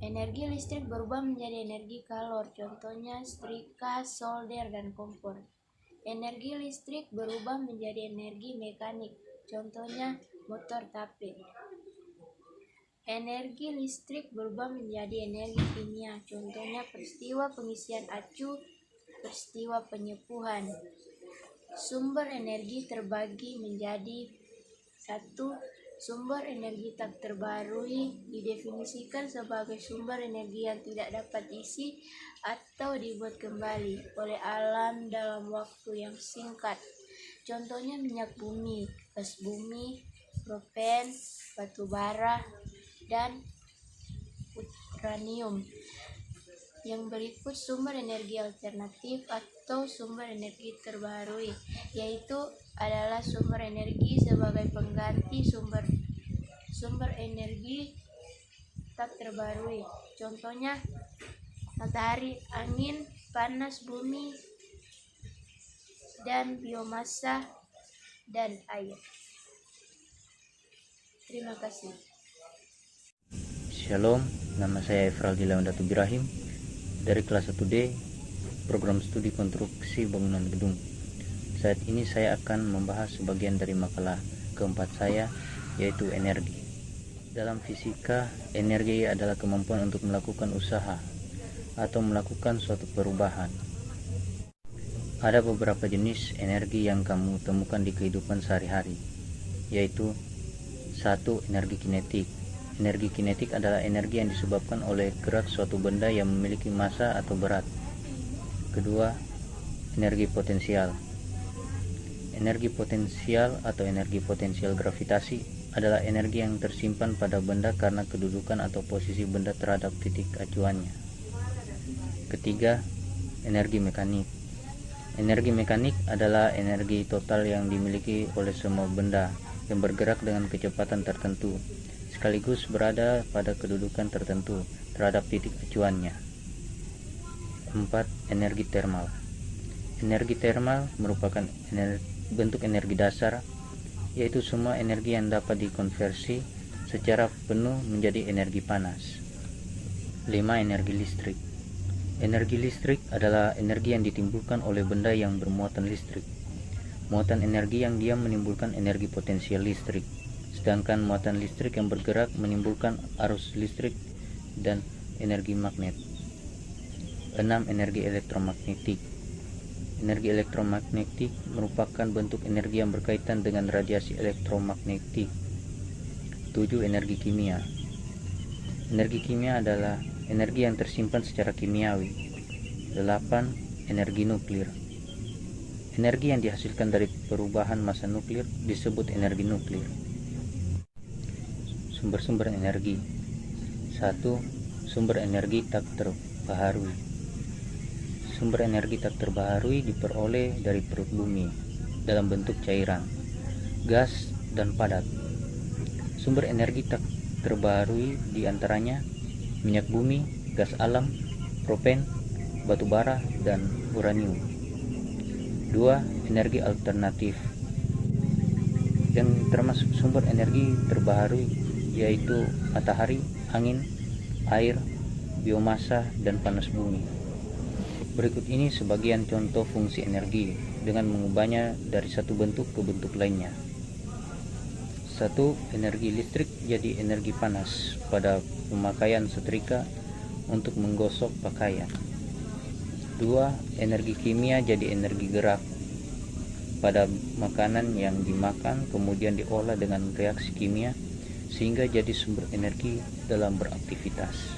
Energi listrik berubah menjadi energi kalor, contohnya setrika, solder, dan kompor. Energi listrik berubah menjadi energi mekanik, contohnya motor tape. Energi listrik berubah menjadi energi kimia, contohnya peristiwa pengisian acu, peristiwa penyepuhan. Sumber energi terbagi menjadi 1. Sumber energi tak terbaharui didefinisikan sebagai sumber energi yang tidak dapat diisi atau dibuat kembali oleh alam dalam waktu yang singkat. Contohnya minyak bumi, gas bumi, propen, batu bara, dan uranium. Yang berikut sumber energi alternatif atau sumber energi terbaharui, yaitu adalah sumber energi sebagai pengganti sumber energi tak terbaharui. Contohnya matahari, angin, panas bumi, dan biomasa dan air. Terima kasih. Shalom, nama saya Efraldi Leondatu Birahim dari kelas 1D program studi konstruksi bangunan gedung. Saat ini saya akan membahas sebagian dari makalah keempat saya, yaitu energi. Dalam fisika, energi adalah kemampuan untuk melakukan usaha atau melakukan suatu perubahan. Ada beberapa jenis energi yang kamu temukan di kehidupan sehari-hari, yaitu 1. Energi kinetik. Energi kinetik adalah energi yang disebabkan oleh gerak suatu benda yang memiliki massa atau berat. Kedua, energi potensial. Energi potensial atau energi potensial gravitasi adalah energi yang tersimpan pada benda karena kedudukan atau posisi benda terhadap titik acuannya. Ketiga, energi mekanik. Energi mekanik adalah energi total yang dimiliki oleh semua benda yang bergerak dengan kecepatan tertentu, sekaligus berada pada kedudukan tertentu terhadap titik acuannya. 4. Energi termal. Energi termal merupakan bentuk energi dasar, yaitu semua energi yang dapat dikonversi secara penuh menjadi energi panas. 5. Energi listrik. Energi listrik adalah energi yang ditimbulkan oleh benda yang bermuatan listrik. Muatan energi yang diam menimbulkan energi potensial listrik, sedangkan muatan listrik yang bergerak menimbulkan arus listrik dan energi magnet. 6. Energi elektromagnetik. Energi elektromagnetik merupakan bentuk energi yang berkaitan dengan radiasi elektromagnetik. 7. Energi kimia. Energi kimia adalah energi yang tersimpan secara kimiawi. 8. Energi nuklir. Energi yang dihasilkan dari perubahan massa nuklir disebut energi nuklir. Sumber-sumber energi. 1. Sumber energi tak terbaharui. Sumber energi tak terbaharui diperoleh dari perut bumi dalam bentuk cairan, gas, dan padat. Sumber energi tak terbaharui diantaranya minyak bumi, gas alam, propen, batu bara, dan uranium. 2. Energi alternatif. Yang termasuk sumber energi terbaharui yaitu matahari, angin, air, biomasa, dan panas bumi. Berikut ini sebagian contoh fungsi energi. dengan mengubahnya dari satu bentuk ke bentuk lainnya. 1. Energi listrik jadi energi panas pada pemakaian setrika untuk menggosok pakaian. 2. Energi kimia jadi energi gerak pada makanan yang dimakan kemudian diolah dengan reaksi kimia sehingga jadi sumber energi dalam beraktivitas.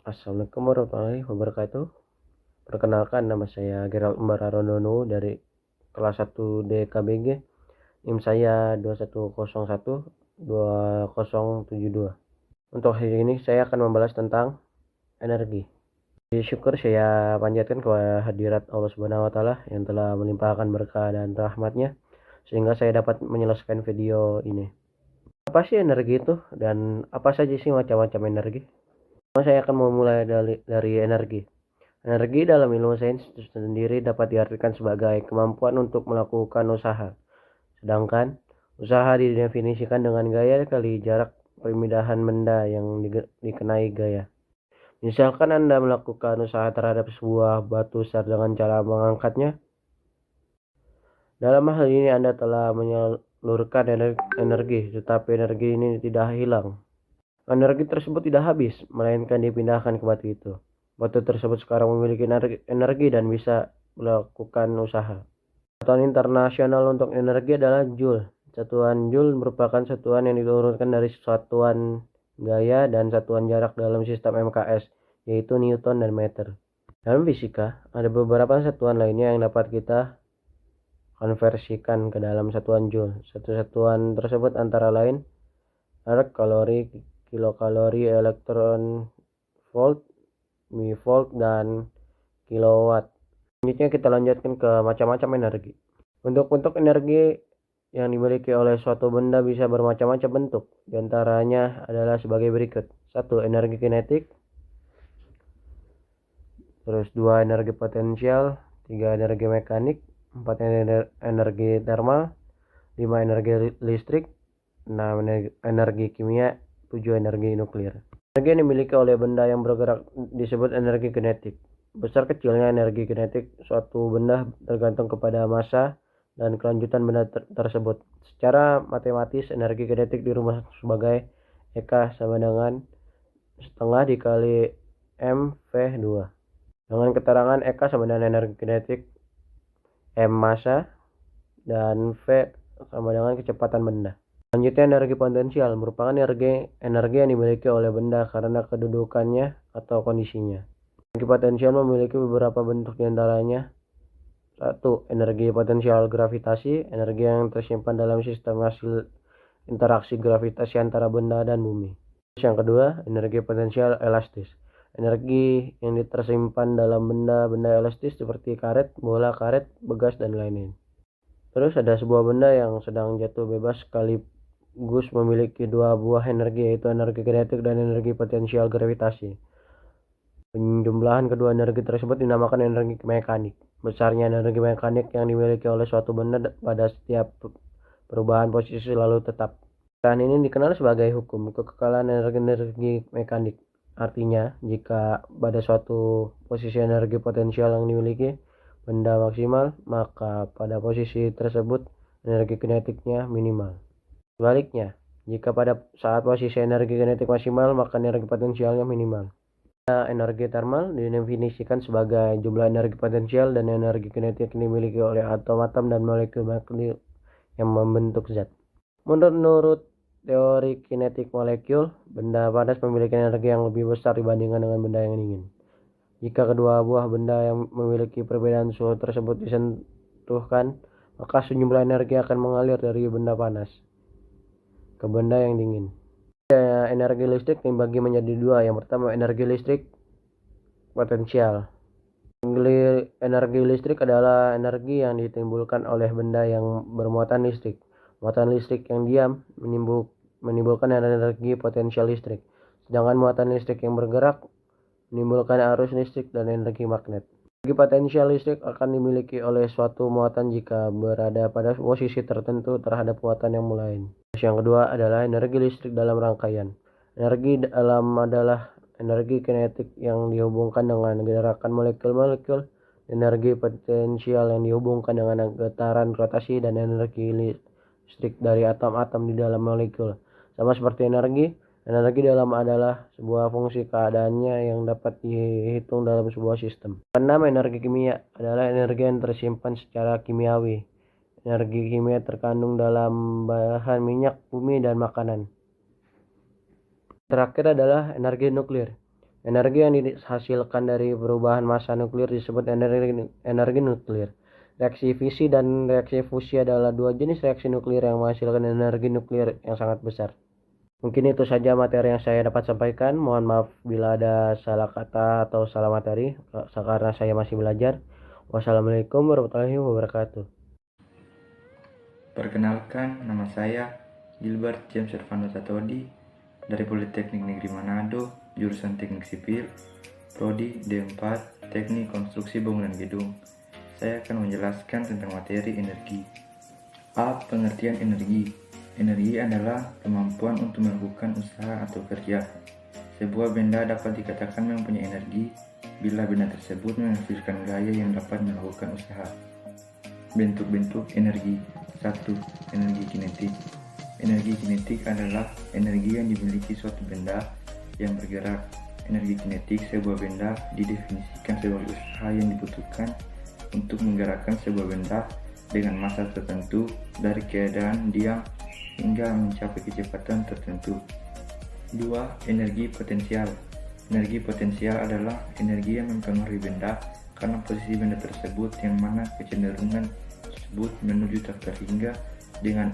Assalamualaikum warahmatullahi wabarakatuh. Perkenalkan, nama saya Gerald Mbararonono dari kelas 1D KBG. NIM saya 21012072. Untuk hari ini saya akan membahas tentang energi. Syukur saya panjatkan kepada hadirat Allah Subhanahu wa taala yang telah melimpahkan berkah dan rahmatnya sehingga saya dapat menyelesaikan video ini. Apa sih energi itu dan apa saja sih macam-macam energi? Saya akan memulai dari energi. Energi dalam ilmu sains itu sendiri dapat diartikan sebagai kemampuan untuk melakukan usaha. Sedangkan usaha didefinisikan dengan gaya kali jarak pemindahan benda yang dikenai gaya. Misalkan Anda melakukan usaha terhadap sebuah batu besar dengan cara mengangkatnya. Dalam hal ini Anda telah menyalurkan energi, tetapi energi ini tidak hilang. Energi tersebut tidak habis, melainkan dipindahkan ke batu itu. Batu tersebut sekarang memiliki energi dan bisa melakukan usaha. Satuan internasional untuk energi adalah Joule. Satuan Joule merupakan satuan yang diturunkan dari satuan gaya dan satuan jarak dalam sistem MKS, yaitu Newton dan meter. Dalam fisika, ada beberapa satuan lainnya yang dapat kita konversikan ke dalam satuan Joule. Satu satuan tersebut antara lain arc, kalori, kilokalori, elektron volt, millivolt, dan kilowatt. Selanjutnya kita lanjutkan ke macam-macam energi. Bentuk-bentuk energi yang dimiliki oleh suatu benda bisa bermacam-macam bentuk. Di antaranya adalah sebagai berikut. 1. Energi kinetik. Terus 2. Energi potensial. 3. Energi mekanik. 4. Energi thermal. 5. Energi listrik. 6. Energi kimia. 7. Energi nuklir. Energi yang dimiliki oleh benda yang bergerak disebut energi kinetik. Besar kecilnya energi kinetik suatu benda tergantung kepada massa dan kelanjutan benda tersebut. Secara matematis, energi kinetik dirumuskan sebagai EK sama dengan setengah dikali mv2. Dengan keterangan EK sama dengan energi kinetik, M massa, dan V sama dengan kecepatan benda. Selanjutnya, energi potensial merupakan energi yang dimiliki oleh benda karena kedudukannya atau kondisinya. Energi potensial memiliki beberapa bentuk, diantaranya 1. Energi potensial gravitasi, energi yang tersimpan dalam sistem hasil interaksi gravitasi antara benda dan bumi. Yang kedua, energi potensial elastis, energi yang tersimpan dalam benda-benda elastis seperti karet, bola karet, begas, dan lain-lain. Terus ada sebuah benda yang sedang jatuh bebas sekaligus memiliki dua buah energi, yaitu energi kinetik dan energi potensial gravitasi. Penjumlahan kedua energi tersebut dinamakan energi mekanik. Besarnya energi mekanik yang dimiliki oleh suatu benda pada setiap perubahan posisi selalu tetap. Dan ini dikenal sebagai hukum kekekalan energi mekanik. Artinya, jika pada suatu posisi energi potensial yang dimiliki benda maksimal, maka pada posisi tersebut energi kinetiknya minimal. Sebaliknya, jika pada saat posisi energi kinetik maksimal, maka energi potensialnya minimal. Energi thermal didefinisikan sebagai jumlah energi potensial dan energi kinetik yang dimiliki oleh atom-atom dan molekul-molekul yang membentuk zat. Menurut teori kinetik molekul, benda panas memiliki energi yang lebih besar dibandingkan dengan benda yang dingin. Jika kedua buah benda yang memiliki perbedaan suhu tersebut disentuhkan, maka sejumlah energi akan mengalir dari benda panas ke benda yang dingin. Energi listrik dibagi menjadi dua. Yang pertama, energi listrik potensial. Energi listrik adalah energi yang ditimbulkan oleh benda yang bermuatan listrik. Muatan listrik yang diam menimbulkan energi potensial listrik. Sedangkan muatan listrik yang bergerak menimbulkan arus listrik dan energi magnet. Energi potensial listrik akan dimiliki oleh suatu muatan jika berada pada posisi tertentu terhadap muatan yang lain. Yang kedua adalah energi listrik dalam rangkaian. Energi dalam adalah energi kinetik yang dihubungkan dengan gerakan molekul-molekul, energi potensial yang dihubungkan dengan getaran rotasi, dan energi listrik dari atom-atom di dalam molekul. Sama seperti energi dalam adalah sebuah fungsi keadaannya yang dapat dihitung dalam sebuah sistem. Keenam, energi kimia adalah energi yang tersimpan secara kimiawi. Energi kimia terkandung dalam bahan minyak, bumi, dan makanan. Terakhir adalah energi nuklir. Energi yang dihasilkan dari perubahan massa nuklir disebut energi nuklir. Reaksi fisi dan reaksi fusi adalah dua jenis reaksi nuklir yang menghasilkan energi nuklir yang sangat besar. Mungkin itu saja materi yang saya dapat sampaikan. Mohon maaf bila ada salah kata atau salah materi, karena saya masih belajar. Wassalamualaikum warahmatullahi wabarakatuh. Perkenalkan, nama saya Gilbert James Servando Satodi dari Politeknik Negeri Manado, jurusan Teknik Sipil, Prodi D4, Teknik Konstruksi Bangunan Gedung. Saya akan menjelaskan tentang materi energi. A. Pengertian energi. Energi adalah kemampuan untuk melakukan usaha atau kerja. Sebuah benda dapat dikatakan mempunyai energi bila benda tersebut menghasilkan gaya yang dapat melakukan usaha. Bentuk-bentuk energi. 1. Energi kinetik. Energi kinetik adalah energi yang dimiliki suatu benda yang bergerak. Energi kinetik sebuah benda didefinisikan sebagai usaha yang dibutuhkan untuk menggerakkan sebuah benda dengan massa tertentu dari keadaan diam hingga mencapai kecepatan tertentu. 2. Energi potensial. Energi potensial adalah energi yang mempengaruhi benda karena posisi benda tersebut, yang mana kecenderungan tersebut menuju terhingga dengan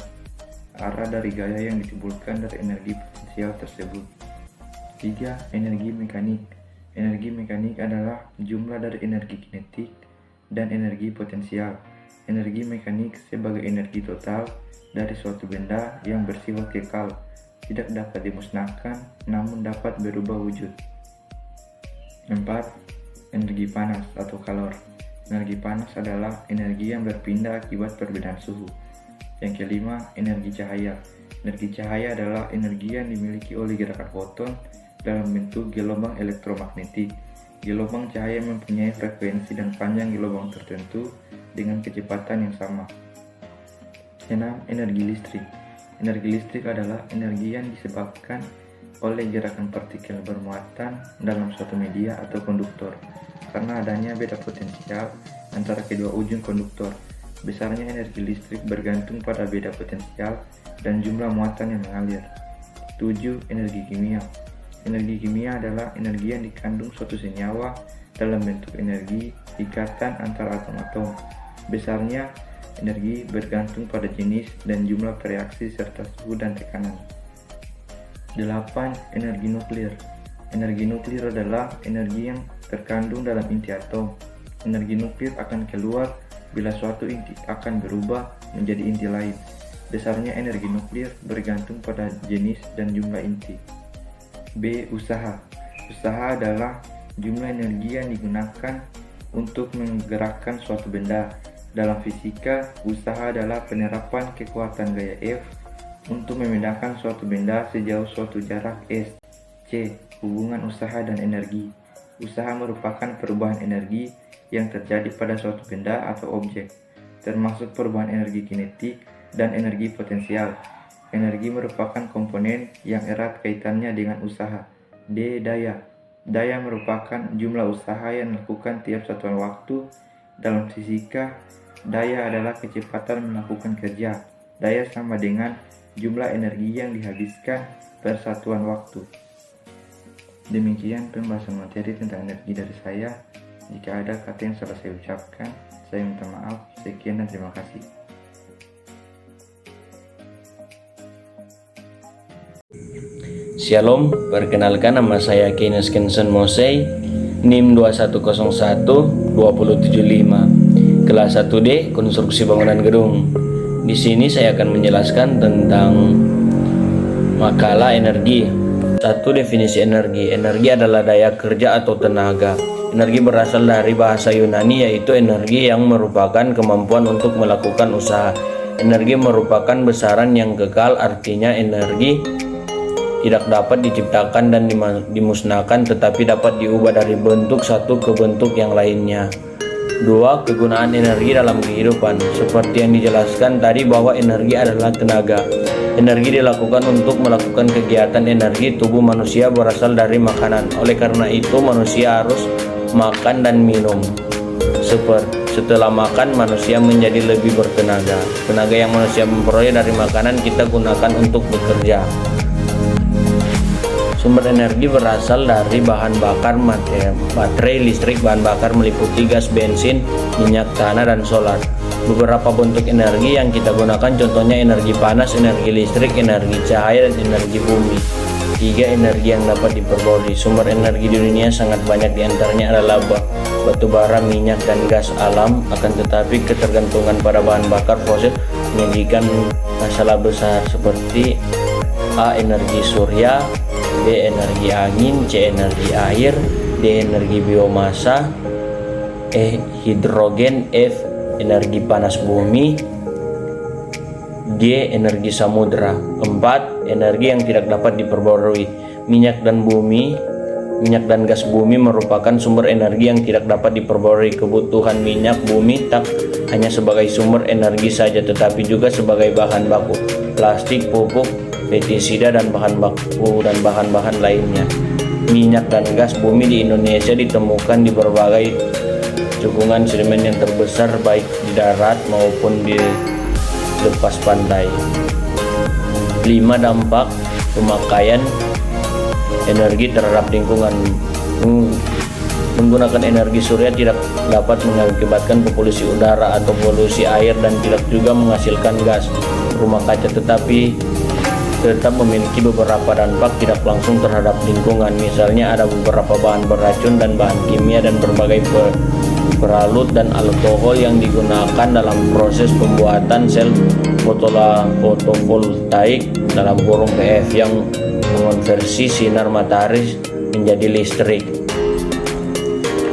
arah dari gaya yang ditimbulkan dari energi potensial tersebut. 3. Energi mekanik. Energi mekanik adalah jumlah dari energi kinetik dan energi potensial. Energi mekanik sebagai energi total dari suatu benda yang bersifat kekal, tidak dapat dimusnahkan namun dapat berubah wujud. 4. Energi panas atau kalor. Energi panas adalah energi yang berpindah akibat perbedaan suhu. Yang kelima, energi cahaya. Energi cahaya adalah energi yang dimiliki oleh gerakan foton dalam bentuk gelombang elektromagnetik. Gelombang cahaya mempunyai frekuensi dan panjang gelombang tertentu dengan kecepatan yang sama. 6. Energi listrik. Energi listrik adalah energi yang disebabkan oleh gerakan partikel bermuatan dalam suatu media atau konduktor karena adanya beda potensial antara kedua ujung konduktor. Besarnya energi listrik bergantung pada beda potensial dan jumlah muatan yang mengalir. 7. Energi kimia. Energi kimia adalah energi yang dikandung suatu senyawa dalam bentuk energi ikatan antara atom-atom. Besarnya energi bergantung pada jenis dan jumlah reaksi serta suhu dan tekanan. 8. Energi nuklir. Energi nuklir adalah energi yang terkandung dalam inti atom. Energi nuklir akan keluar bila suatu inti akan berubah menjadi inti lain. Besarnya energi nuklir bergantung pada jenis dan jumlah inti. B. Usaha. Usaha adalah jumlah energi yang digunakan untuk menggerakkan suatu benda. Dalam fisika, usaha adalah penerapan kekuatan gaya F untuk memindahkan suatu benda sejauh suatu jarak S. C. Hubungan usaha dan energi. Usaha merupakan perubahan energi yang terjadi pada suatu benda atau objek, termasuk perubahan energi kinetik dan energi potensial. Energi merupakan komponen yang erat kaitannya dengan usaha. D. Daya. Daya merupakan jumlah usaha yang dilakukan tiap satuan waktu. Dalam fisika, daya adalah kecepatan melakukan kerja. Daya sama dengan jumlah energi yang dihabiskan per satuan waktu. Demikian pembahasan materi tentang energi dari saya. Jika ada kata yang salah saya ucapkan, saya minta maaf. Sekian dan terima kasih. Shalom, perkenalkan nama saya Keynes Kenson Mosey, NIM 2101-2075, kelas 1D Konstruksi Bangunan Gedung. Di sini saya akan menjelaskan tentang makalah energi. 1. Definisi energi. Energi adalah daya kerja atau tenaga. Energi berasal dari bahasa Yunani, yaitu energi yang merupakan kemampuan untuk melakukan usaha. Energi merupakan besaran yang kekal, artinya energi tidak dapat diciptakan dan dimusnahkan, tetapi dapat diubah dari bentuk satu ke bentuk yang lainnya. 2. Kegunaan energi dalam kehidupan. Seperti yang dijelaskan tadi bahwa energi adalah tenaga. Energi dilakukan untuk melakukan kegiatan energi. Tubuh manusia berasal dari makanan. Oleh karena itu manusia harus makan dan minum. Setelah makan, manusia menjadi lebih bertenaga. Tenaga yang manusia memperoleh dari makanan kita gunakan untuk bekerja. Sumber energi berasal dari bahan bakar baterai listrik. Bahan bakar meliputi gas, bensin, minyak tanah, dan solar. Beberapa bentuk energi yang kita gunakan contohnya energi panas, energi listrik, energi cahaya, dan energi bumi. 3. Energi yang dapat diperoleh. Sumber energi di dunia sangat banyak, diantaranya adalah batu bara, minyak, dan gas alam. Akan tetapi ketergantungan pada bahan bakar fosil menjadikan masalah besar seperti A. Energi surya, B. Energi angin, C. Energi air, D. Energi biomasa, E. Hidrogen, F. Energi panas bumi, G. Energi samudra. 4. Energi yang tidak dapat diperbarui. Minyak dan gas bumi merupakan sumber energi yang tidak dapat diperbarui. Kebutuhan minyak bumi tak hanya sebagai sumber energi saja, tetapi juga sebagai bahan baku plastik, pupuk, pestisida, dan bahan baku dan bahan-bahan lainnya. Minyak dan gas bumi di Indonesia ditemukan di berbagai cekungan sedimen yang terbesar baik di darat maupun di lepas pantai. 5. Dampak pemakaian energi terhadap lingkungan. Menggunakan energi surya tidak dapat mengakibatkan polusi udara atau polusi air dan tidak juga menghasilkan gas rumah kaca, tetapi tetap memiliki beberapa dampak tidak langsung terhadap lingkungan. Misalnya ada beberapa bahan beracun dan bahan kimia dan berbagai peralut dan alkohol yang digunakan dalam proses pembuatan sel fotovoltaik dalam kurung PF yang mengonversi sinar matahari menjadi listrik.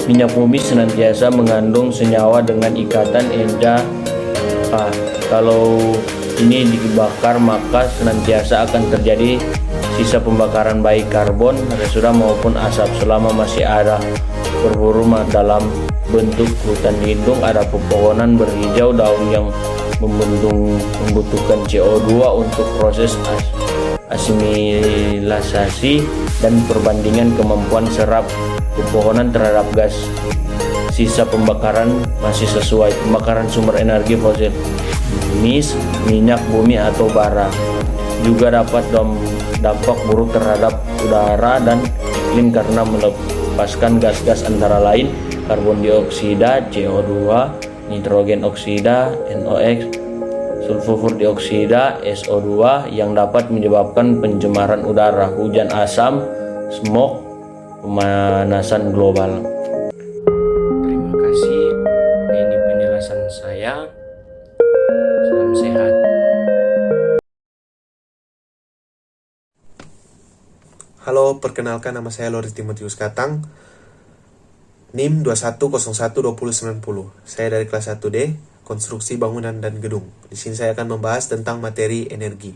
Minyak bumi senantiasa mengandung senyawa dengan ikatan eda. Kalau ini dibakar maka senantiasa akan terjadi sisa pembakaran baik karbon, resuda maupun asap. Selama masih ada berburu dalam bentuk hutan lindung, ada pepohonan berhijau daun yang membutuhkan CO2 untuk proses asimilasi dan perbandingan kemampuan serap pepohonan terhadap gas. Sisa pembakaran masih sesuai. Pembakaran sumber energi fosil, minyak bumi atau bara, juga dapat dampak buruk terhadap udara dan iklim karena melepaskan gas-gas antara lain karbon dioksida, CO2, nitrogen oksida, NOx, sulfur dioksida, SO2 yang dapat menyebabkan pencemaran udara, hujan asam, smog, pemanasan global. Terima kasih. Ini penjelasan saya. Salam sehat. Halo, perkenalkan nama saya Loris Timotius Katang, NIM 21012090. Saya dari kelas 1D, Konstruksi Bangunan dan Gedung. Di sini saya akan membahas tentang materi energi.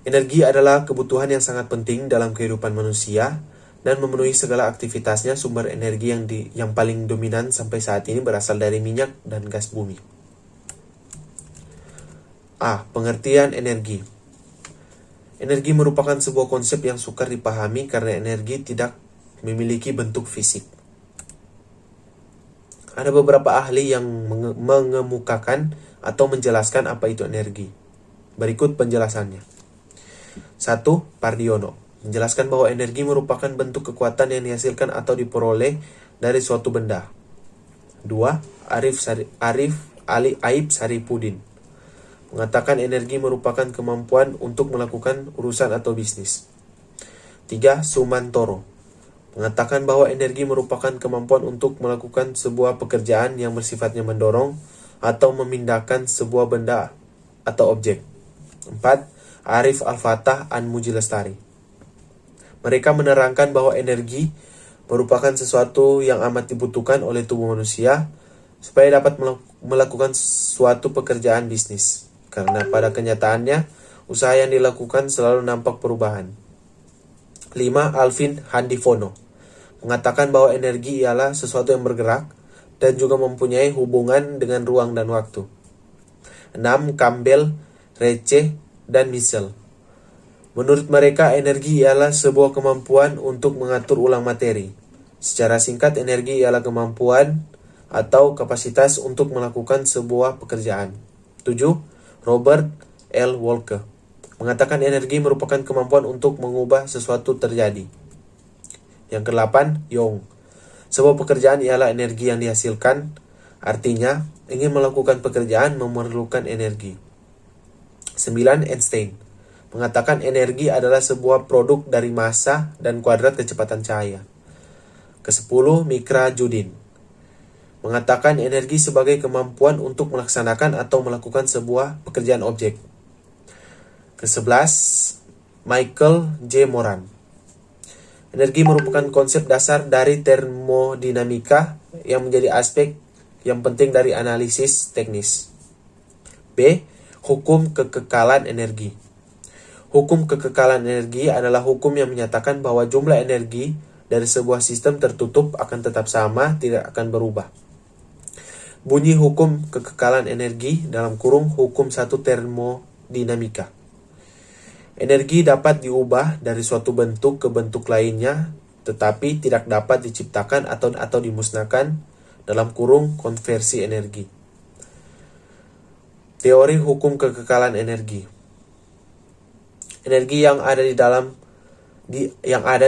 Energi adalah kebutuhan yang sangat penting dalam kehidupan manusia dan memenuhi segala aktivitasnya. Sumber energi yang paling dominan sampai saat ini berasal dari minyak dan gas bumi. A. Pengertian energi. Energi merupakan sebuah konsep yang sukar dipahami karena energi tidak memiliki bentuk fisik. Ada beberapa ahli yang mengemukakan atau menjelaskan apa itu energi. Berikut penjelasannya. 1. Pardiono menjelaskan bahwa energi merupakan bentuk kekuatan yang dihasilkan atau diperoleh dari suatu benda. 2. Aib Saripudin mengatakan energi merupakan kemampuan untuk melakukan urusan atau bisnis. 3. Sumantoro mengatakan bahwa energi merupakan kemampuan untuk melakukan sebuah pekerjaan yang bersifatnya mendorong atau memindahkan sebuah benda atau objek. 4. Arif Al-Fatah An-Muji Lestari. Mereka menerangkan bahwa energi merupakan sesuatu yang amat dibutuhkan oleh tubuh manusia supaya dapat melakukan suatu pekerjaan bisnis. Karena pada kenyataannya, Usaha yang dilakukan selalu nampak perubahan. 5. Alvin Handifono mengatakan bahwa energi ialah sesuatu yang bergerak dan juga mempunyai hubungan dengan ruang dan waktu. 6. Campbell, Recce, dan Michel. Menurut mereka, energi ialah sebuah kemampuan untuk mengatur ulang materi. Secara singkat, energi ialah kemampuan atau kapasitas untuk melakukan sebuah pekerjaan. 7. Robert L. Walker mengatakan energi merupakan kemampuan untuk mengubah sesuatu terjadi. Yang ke-8, Young. Sebuah pekerjaan ialah energi yang dihasilkan, artinya ingin melakukan pekerjaan memerlukan energi. 9. Einstein mengatakan energi adalah sebuah produk dari massa dan kuadrat kecepatan cahaya. Ke-10, Mikra Judin mengatakan energi sebagai kemampuan untuk melaksanakan atau melakukan sebuah pekerjaan objek. Ke-11, Michael J. Moran. Energi merupakan konsep dasar dari termodinamika yang menjadi aspek yang penting dari analisis teknis. B. Hukum kekekalan energi. Hukum kekekalan energi adalah hukum yang menyatakan bahwa jumlah energi dari sebuah sistem tertutup akan tetap sama, tidak akan berubah. Bunyi hukum kekekalan energi dalam kurung hukum 1 termodinamika. Energi dapat diubah dari suatu bentuk ke bentuk lainnya, tetapi tidak dapat diciptakan atau dimusnahkan dalam kurung konversi energi. Teori hukum kekekalan energi. Energi yang ada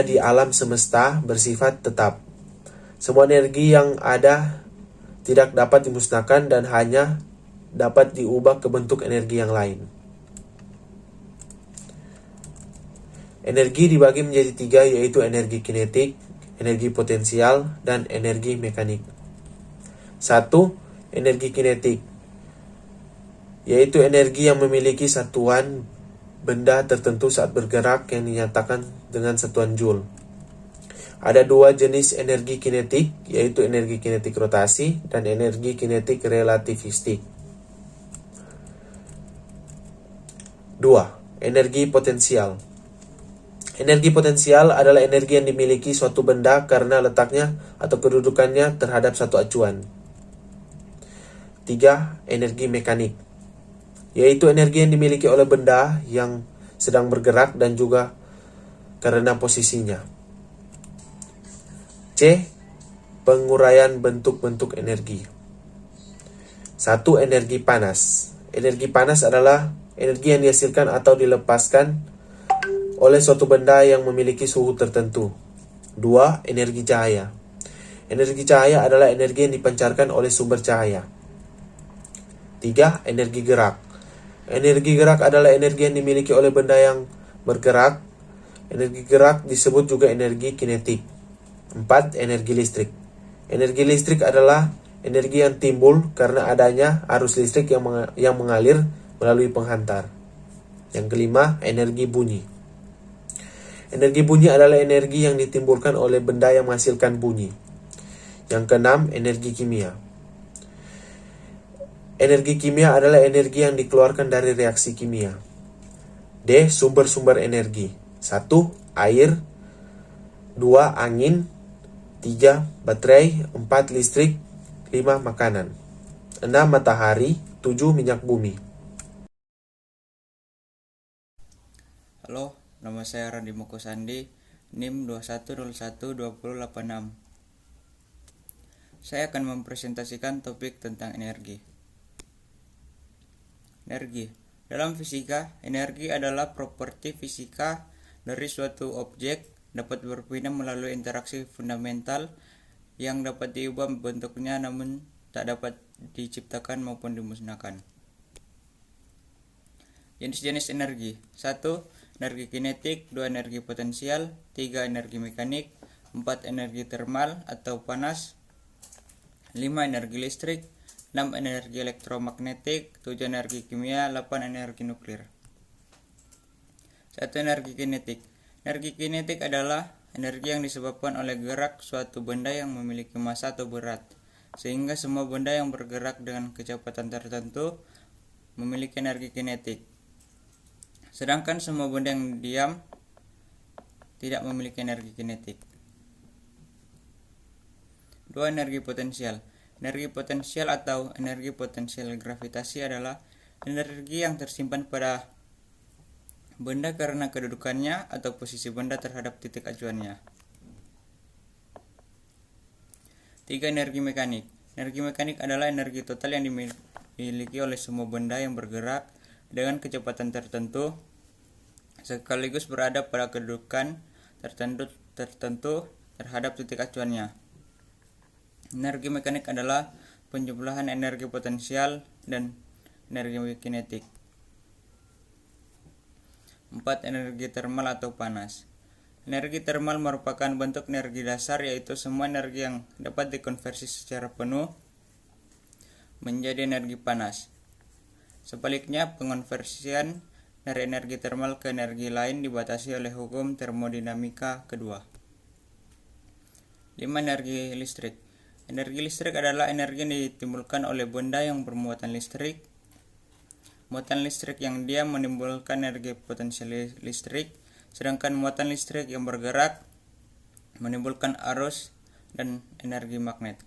di alam semesta bersifat tetap. Semua energi yang ada tidak dapat dimusnahkan dan hanya dapat diubah ke bentuk energi yang lain. Energi dibagi menjadi 3, yaitu energi kinetik, energi potensial, dan energi mekanik. 1. Energi kinetik, yaitu energi yang memiliki satuan benda tertentu saat bergerak yang dinyatakan dengan satuan Joule. Ada 2 jenis energi kinetik, yaitu energi kinetik rotasi dan energi kinetik relativistik. 2. Energi potensial. Energi potensial adalah energi yang dimiliki suatu benda karena letaknya atau kedudukannya terhadap satu acuan. 3. Energi mekanik, yaitu energi yang dimiliki oleh benda yang sedang bergerak dan juga karena posisinya. C. Penguraian bentuk-bentuk energi. 1. Energi panas. Energi panas adalah energi yang dihasilkan atau dilepaskan oleh suatu benda yang memiliki suhu tertentu. 2. Energi cahaya. Energi cahaya adalah energi yang dipancarkan oleh sumber cahaya. 3. Energi gerak. Energi gerak adalah energi yang dimiliki oleh benda yang bergerak. Energi gerak disebut juga energi kinetik. 4. Energi listrik. Energi listrik adalah energi yang timbul karena adanya arus listrik yang mengalir melalui penghantar. Yang kelima, energi bunyi. Energi bunyi adalah energi yang ditimbulkan oleh benda yang menghasilkan bunyi. Yang keenam, energi kimia. Energi kimia adalah energi yang dikeluarkan dari reaksi kimia. D. Sumber-sumber energi. 1. Air. 2. Angin. 3. Baterai. 4. Listrik. 5. Makanan. 6. Matahari. 7. Minyak bumi. Halo, nama saya Randi Moko Sandi, NIM 21012086. Saya akan mempresentasikan topik tentang energi. Energi. Dalam fisika, energi adalah properti fisika dari suatu objek, dapat berpindah melalui interaksi fundamental yang dapat diubah bentuknya namun tak dapat diciptakan maupun dimusnahkan. Jenis-jenis energi. 1. Energi kinetik. 2. Energi potensial. 3. Energi mekanik. 4. Energi termal atau panas. 5. Energi listrik. 6. Energi elektromagnetik. 7. Energi kimia. 8. Energi nuklir. 1. Energi kinetik. Energi kinetik adalah energi yang disebabkan oleh gerak suatu benda yang memiliki massa atau berat, sehingga semua benda yang bergerak dengan kecepatan tertentu memiliki energi kinetik. Sedangkan semua benda yang diam tidak memiliki energi kinetik. 2. Energi potensial. Energi potensial atau energi potensial gravitasi adalah energi yang tersimpan pada benda karena kedudukannya atau posisi benda terhadap titik acuannya. 3. Energi mekanik. Energi mekanik adalah energi total yang dimiliki oleh semua benda yang bergerak dengan kecepatan tertentu sekaligus berada pada kedudukan tertentu terhadap titik acuannya. Energi mekanik adalah penjumlahan energi potensial dan energi kinetik. 4. Energi termal atau panas. Energi termal merupakan bentuk energi dasar, yaitu semua energi yang dapat dikonversi secara penuh menjadi energi panas. Sebaliknya, pengonversian dari energi termal ke energi lain dibatasi oleh hukum termodinamika kedua. 5. Energi listrik. Energi listrik adalah energi yang ditimbulkan oleh benda yang bermuatan listrik. Muatan listrik yang diam menimbulkan energi potensial listrik, sedangkan muatan listrik yang bergerak menimbulkan arus dan energi magnet.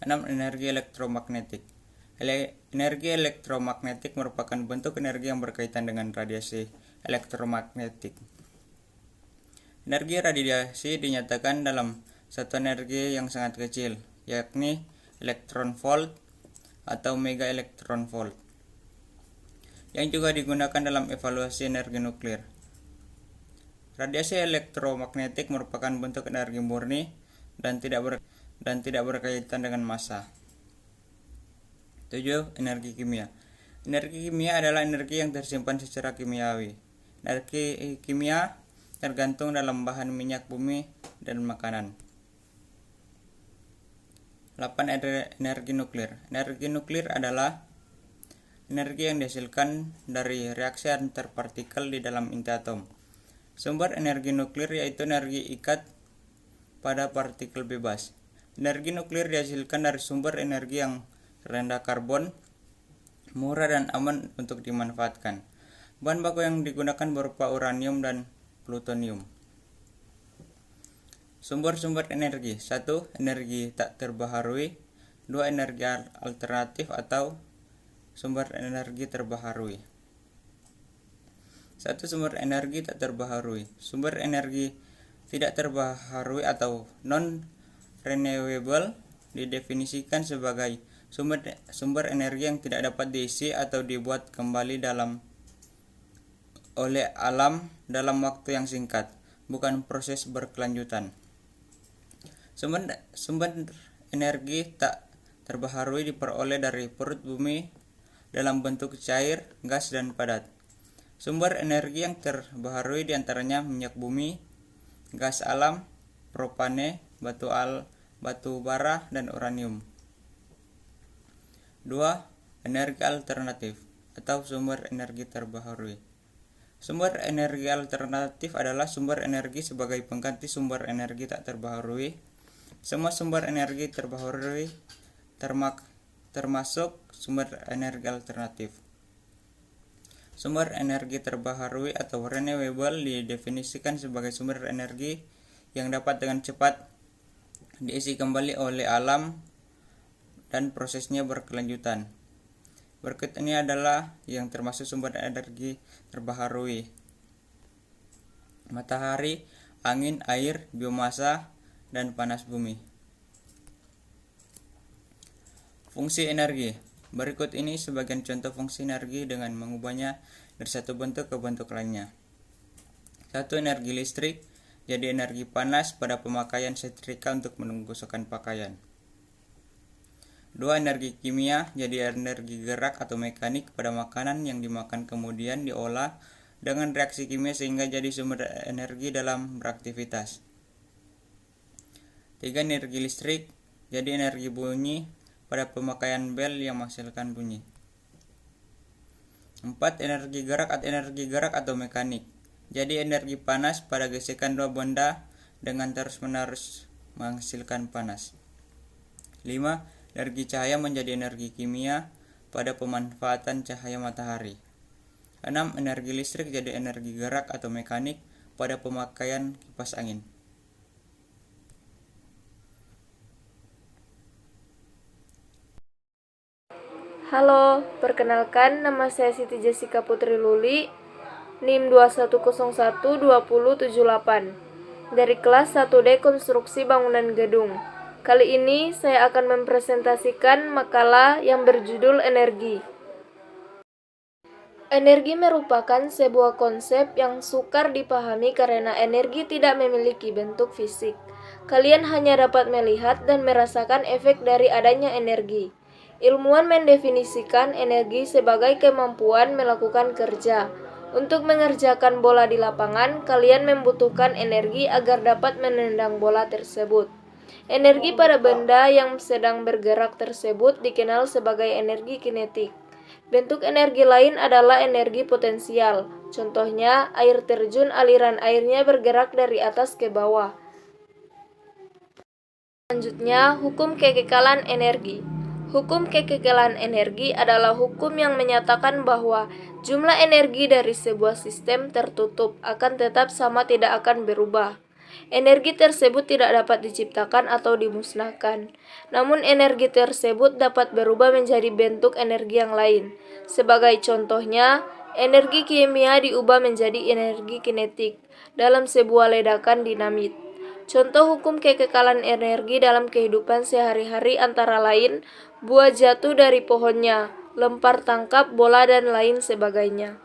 6. Energi elektromagnetik. Energi elektromagnetik merupakan bentuk energi yang berkaitan dengan radiasi elektromagnetik. Energi radiasi dinyatakan dalam satuan energi yang sangat kecil, yakni elektron volt atau mega elektron volt, yang juga digunakan dalam evaluasi energi nuklir. Radiasi elektromagnetik merupakan bentuk energi murni dan tidak berkaitan dengan massa. 7. Energi kimia. Energi kimia adalah energi yang tersimpan secara kimiawi. Energi kimia tergantung dalam bahan minyak bumi dan makanan. 8. Energi nuklir. Energi nuklir adalah energi yang dihasilkan dari reaksi antar partikel di dalam inti atom. Sumber energi nuklir yaitu energi ikat pada partikel bebas. Energi nuklir dihasilkan dari sumber energi yang rendah karbon, murah dan aman untuk dimanfaatkan. Bahan baku yang digunakan berupa uranium dan plutonium. Sumber-sumber energi. 1. Energi tak terbaharui. 2. Energi alternatif atau sumber energi terbaharui. 1. Sumber energi tak terbaharui. Sumber energi tidak terbaharui atau non-renewable didefinisikan sebagai sumber energi yang tidak dapat diisi atau dibuat kembali oleh alam dalam waktu yang singkat, bukan proses berkelanjutan. Sumber energi tak terbaharui diperoleh dari perut bumi dalam bentuk cair, gas, dan padat. Sumber energi yang terbaharui diantaranya minyak bumi, gas alam, propane, batu bara, dan uranium. 2. Energi alternatif atau sumber energi terbaharui. Sumber energi alternatif adalah sumber energi sebagai pengganti sumber energi tak terbaharui. Semua sumber energi terbaharui termasuk sumber energi alternatif. Sumber energi terbaharui atau renewable didefinisikan sebagai sumber energi yang dapat dengan cepat diisi kembali oleh alam dan prosesnya berkelanjutan. Berikut ini adalah yang termasuk sumber energi terbaharui: matahari, angin, air, biomasa, dan panas bumi. Fungsi energi. Berikut ini sebagian contoh fungsi energi dengan mengubahnya dari satu bentuk ke bentuk lainnya. 1. Energi listrik. Jadi energi panas pada pemakaian setrika untuk menggosokkan pakaian. 2. Energi kimia. Jadi energi gerak atau mekanik pada makanan yang dimakan kemudian diolah dengan reaksi kimia sehingga jadi sumber energi dalam beraktivitas. 3. Energi listrik. Jadi energi bunyi pada pemakaian bel yang menghasilkan bunyi. 4. Energi gerak atau mekanik. Jadi energi panas pada gesekan dua benda dengan terus-menerus menghasilkan panas. 5. Energi cahaya menjadi energi kimia pada pemanfaatan cahaya matahari. 6. Energi listrik jadi energi gerak atau mekanik pada pemakaian kipas angin. Halo, perkenalkan nama saya Siti Jessica Putri Luli, NIM 21012078, dari kelas 1D Konstruksi Bangunan Gedung. Kali ini saya akan mempresentasikan makalah yang berjudul Energi. Energi merupakan sebuah konsep yang sukar dipahami karena energi tidak memiliki bentuk fisik. Kalian hanya dapat melihat dan merasakan efek dari adanya energi. Ilmuwan mendefinisikan energi sebagai kemampuan melakukan kerja. Untuk mengerjakan bola di lapangan, kalian membutuhkan energi agar dapat menendang bola tersebut. Energi pada benda yang sedang bergerak tersebut dikenal sebagai energi kinetik. Bentuk energi lain adalah energi potensial. Contohnya, air terjun aliran airnya bergerak dari atas ke bawah. Selanjutnya, hukum kekekalan energi. Hukum kekekalan energi adalah hukum yang menyatakan bahwa jumlah energi dari sebuah sistem tertutup akan tetap sama, tidak akan berubah. Energi tersebut tidak dapat diciptakan atau dimusnahkan. Namun energi tersebut dapat berubah menjadi bentuk energi yang lain. Sebagai contohnya, energi kimia diubah menjadi energi kinetik dalam sebuah ledakan dinamit. Contoh hukum kekekalan energi dalam kehidupan sehari-hari antara lain buah jatuh dari pohonnya, lempar tangkap bola, dan lain sebagainya.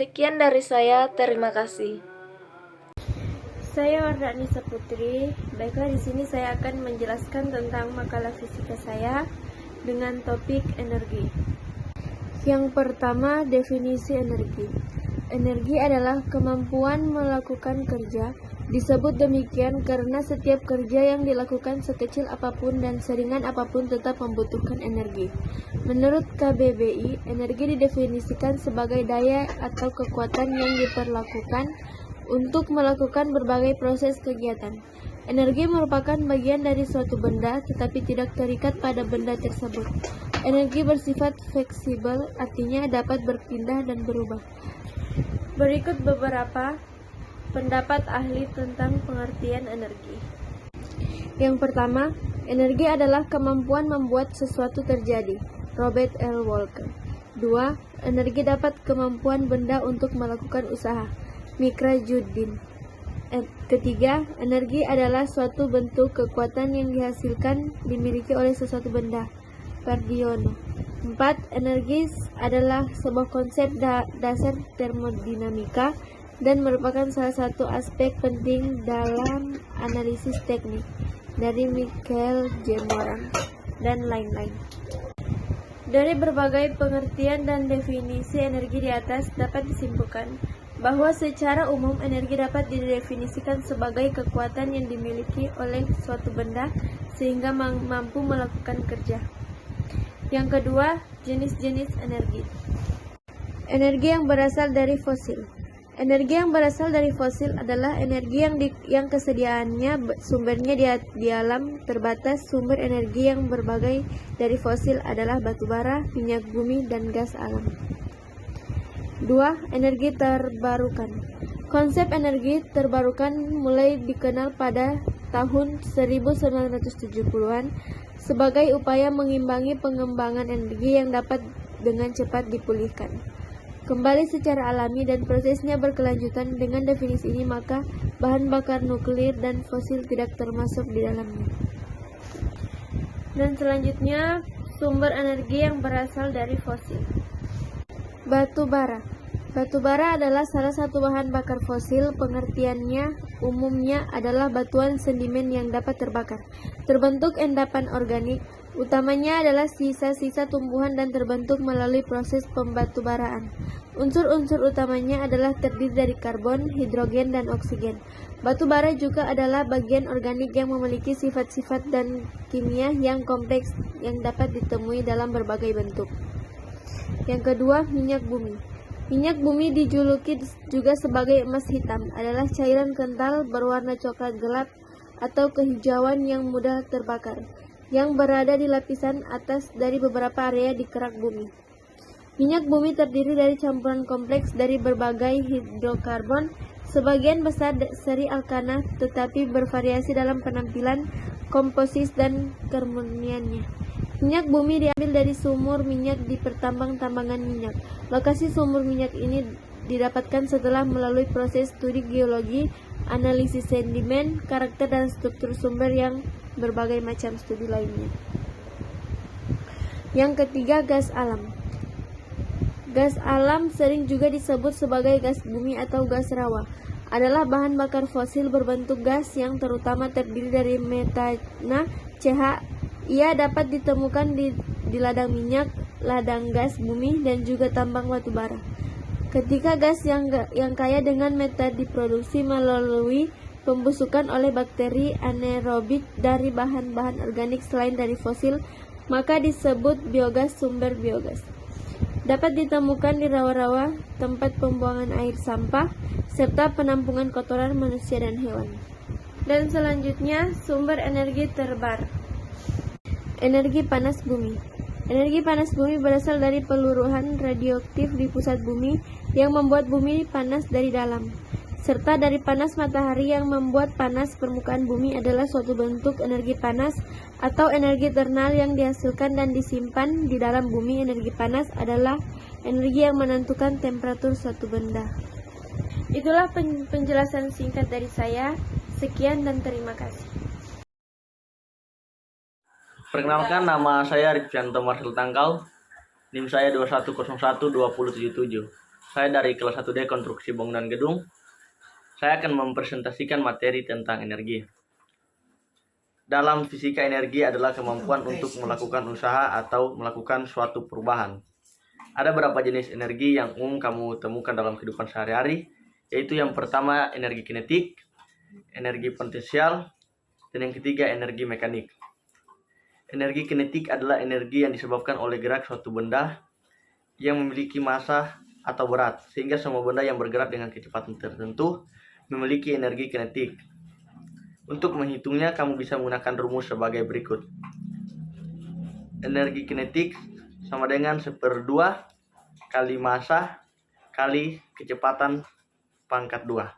Sekian dari saya, terima kasih. Saya Wardani Saputri. Baiklah, di sini saya akan menjelaskan tentang makalah fisika saya dengan topik energi. Yang pertama, definisi energi. Energi adalah kemampuan melakukan kerja. Disebut demikian karena setiap kerja yang dilakukan sekecil apapun dan seringan apapun tetap membutuhkan energi. Menurut KBBI, energi didefinisikan sebagai daya atau kekuatan yang diperlakukan untuk melakukan berbagai proses kegiatan. Energi merupakan bagian dari suatu benda tetapi tidak terikat pada benda tersebut. Energi bersifat fleksibel, artinya dapat berpindah dan berubah. Berikut beberapa pendapat ahli tentang pengertian energi. Yang pertama, energi adalah kemampuan membuat sesuatu terjadi. Robert L. Walker. 2. Energi dapat kemampuan benda untuk melakukan usaha. Mikra Juddin. Ketiga, energi adalah suatu bentuk kekuatan yang dihasilkan dimiliki oleh sesuatu benda. Pardiono. 4. Energi adalah sebuah konsep dasar termodinamika dan merupakan salah satu aspek penting dalam analisis teknik. Dari Michael J. Moran dan lain-lain. Dari berbagai pengertian dan definisi energi di atas dapat disimpulkan bahwa secara umum energi dapat didefinisikan sebagai kekuatan yang dimiliki oleh suatu benda sehingga mampu melakukan kerja. Yang kedua, jenis-jenis energi. Energi yang berasal dari fosil. Energi yang berasal dari fosil adalah energi yang kesediaannya sumbernya di alam terbatas. Sumber energi yang berbagai dari fosil adalah batu bara, minyak bumi, dan gas alam. 2. Energi terbarukan. Konsep energi terbarukan mulai dikenal pada tahun 1970-an sebagai upaya mengimbangi pengembangan energi yang dapat dengan cepat dipulihkan kembali secara alami dan prosesnya berkelanjutan. Dengan definisi ini, maka bahan bakar nuklir dan fosil tidak termasuk di dalamnya. Dan selanjutnya, sumber energi yang berasal dari fosil. Batu bara. Batu bara adalah salah satu bahan bakar fosil. Pengertiannya umumnya adalah batuan sedimen yang dapat terbakar. Terbentuk endapan organik, utamanya adalah sisa-sisa tumbuhan dan terbentuk melalui proses pembatubaraan. Unsur-unsur utamanya adalah terdiri dari karbon, hidrogen, dan oksigen. Batu bara juga adalah bagian organik yang memiliki sifat-sifat dan kimia yang kompleks yang dapat ditemui dalam berbagai bentuk. Yang kedua, minyak bumi. Minyak bumi dijuluki juga sebagai emas hitam, adalah cairan kental berwarna coklat gelap atau kehijauan yang mudah terbakar, yang berada di lapisan atas dari beberapa area di kerak bumi. Minyak bumi terdiri dari campuran kompleks dari berbagai hidrokarbon, sebagian besar seri alkana, tetapi bervariasi dalam penampilan, komposis, dan kemurniannya. Minyak bumi diambil dari sumur minyak di pertambang-tambangan minyak. Lokasi sumur minyak ini didapatkan setelah melalui proses studi geologi, analisis sedimen, karakter dan struktur sumber yang berbagai macam studi lainnya. Yang ketiga, gas alam. Gas alam sering juga disebut sebagai gas bumi atau gas rawa. Adalah bahan bakar fosil berbentuk gas yang terutama terdiri dari metana, CH. Ia dapat ditemukan di ladang minyak, ladang gas bumi, dan juga tambang batu bara. Ketika gas yang kaya dengan metan diproduksi melalui pembusukan oleh bakteri anaerobik dari bahan-bahan organik selain dari fosil, maka disebut biogas. Sumber biogas dapat ditemukan di rawa-rawa, tempat pembuangan air sampah, serta penampungan kotoran manusia dan hewan. Dan selanjutnya, sumber energi terbaru. Energi panas bumi. Energi panas bumi berasal dari peluruhan radioaktif di pusat bumi yang membuat bumi panas dari dalam, serta dari panas matahari yang membuat panas permukaan bumi adalah suatu bentuk energi panas atau energi thermal yang dihasilkan dan disimpan di dalam bumi. Energi panas adalah energi yang menentukan temperatur suatu benda. Itulah penjelasan singkat dari saya. Sekian dan terima kasih. Perkenalkan, nama saya Rifyanto Marcel Tangkal. NIM saya 21012077. Saya dari kelas 1D Konstruksi Bangunan Gedung. Saya akan mempresentasikan materi tentang energi. Dalam fisika, energi adalah kemampuan untuk melakukan usaha atau melakukan suatu perubahan. Ada beberapa jenis energi yang umum kamu temukan dalam kehidupan sehari-hari, yaitu yang pertama energi kinetik, energi potensial, dan yang ketiga energi mekanik. Energi kinetik adalah energi yang disebabkan oleh gerak suatu benda yang memiliki massa atau berat, sehingga semua benda yang bergerak dengan kecepatan tertentu memiliki energi kinetik. Untuk menghitungnya, kamu bisa menggunakan rumus sebagai berikut. Energi kinetik sama dengan 1/2 kali massa kali kecepatan pangkat 2.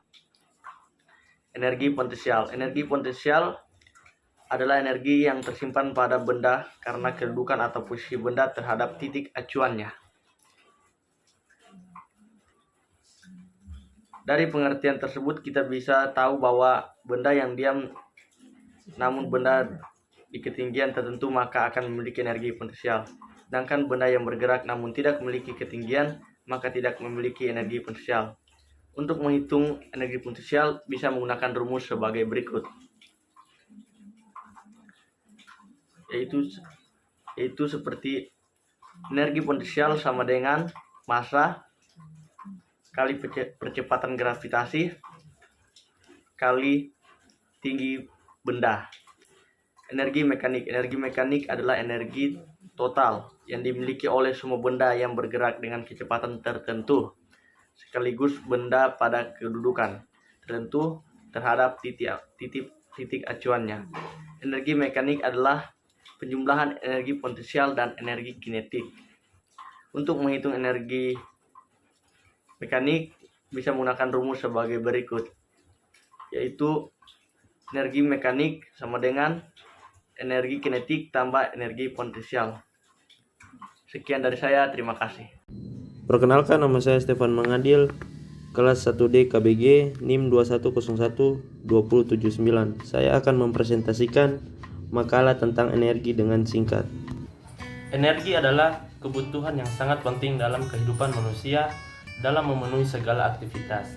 Energi potensial. Energi potensial adalah energi yang tersimpan pada benda karena kedudukan atau posisi benda terhadap titik acuannya. Dari pengertian tersebut kita bisa tahu bahwa benda yang diam namun benda di ketinggian tertentu maka akan memiliki energi potensial. Sedangkan benda yang bergerak namun tidak memiliki ketinggian maka tidak memiliki energi potensial. Untuk menghitung energi potensial bisa menggunakan rumus sebagai berikut. Yaitu seperti energi potensial sama dengan massa kali percepatan gravitasi kali tinggi benda. Energi mekanik. Energi mekanik adalah energi total yang dimiliki oleh semua benda yang bergerak dengan kecepatan tertentu, sekaligus benda pada kedudukan tertentu terhadap titik acuannya. Energi mekanik adalah penjumlahan energi potensial dan energi kinetik. Untuk menghitung energi mekanik bisa menggunakan rumus sebagai berikut, yaitu energi mekanik sama dengan energi kinetik tambah energi potensial. Sekian dari saya, terima kasih. Perkenalkan, nama saya Stefan Mangadil, kelas 1D KBG, NIM 21012079. Saya akan mempresentasikan makalah tentang energi dengan singkat. Energi adalah kebutuhan yang sangat penting dalam kehidupan manusia dalam memenuhi segala aktivitas.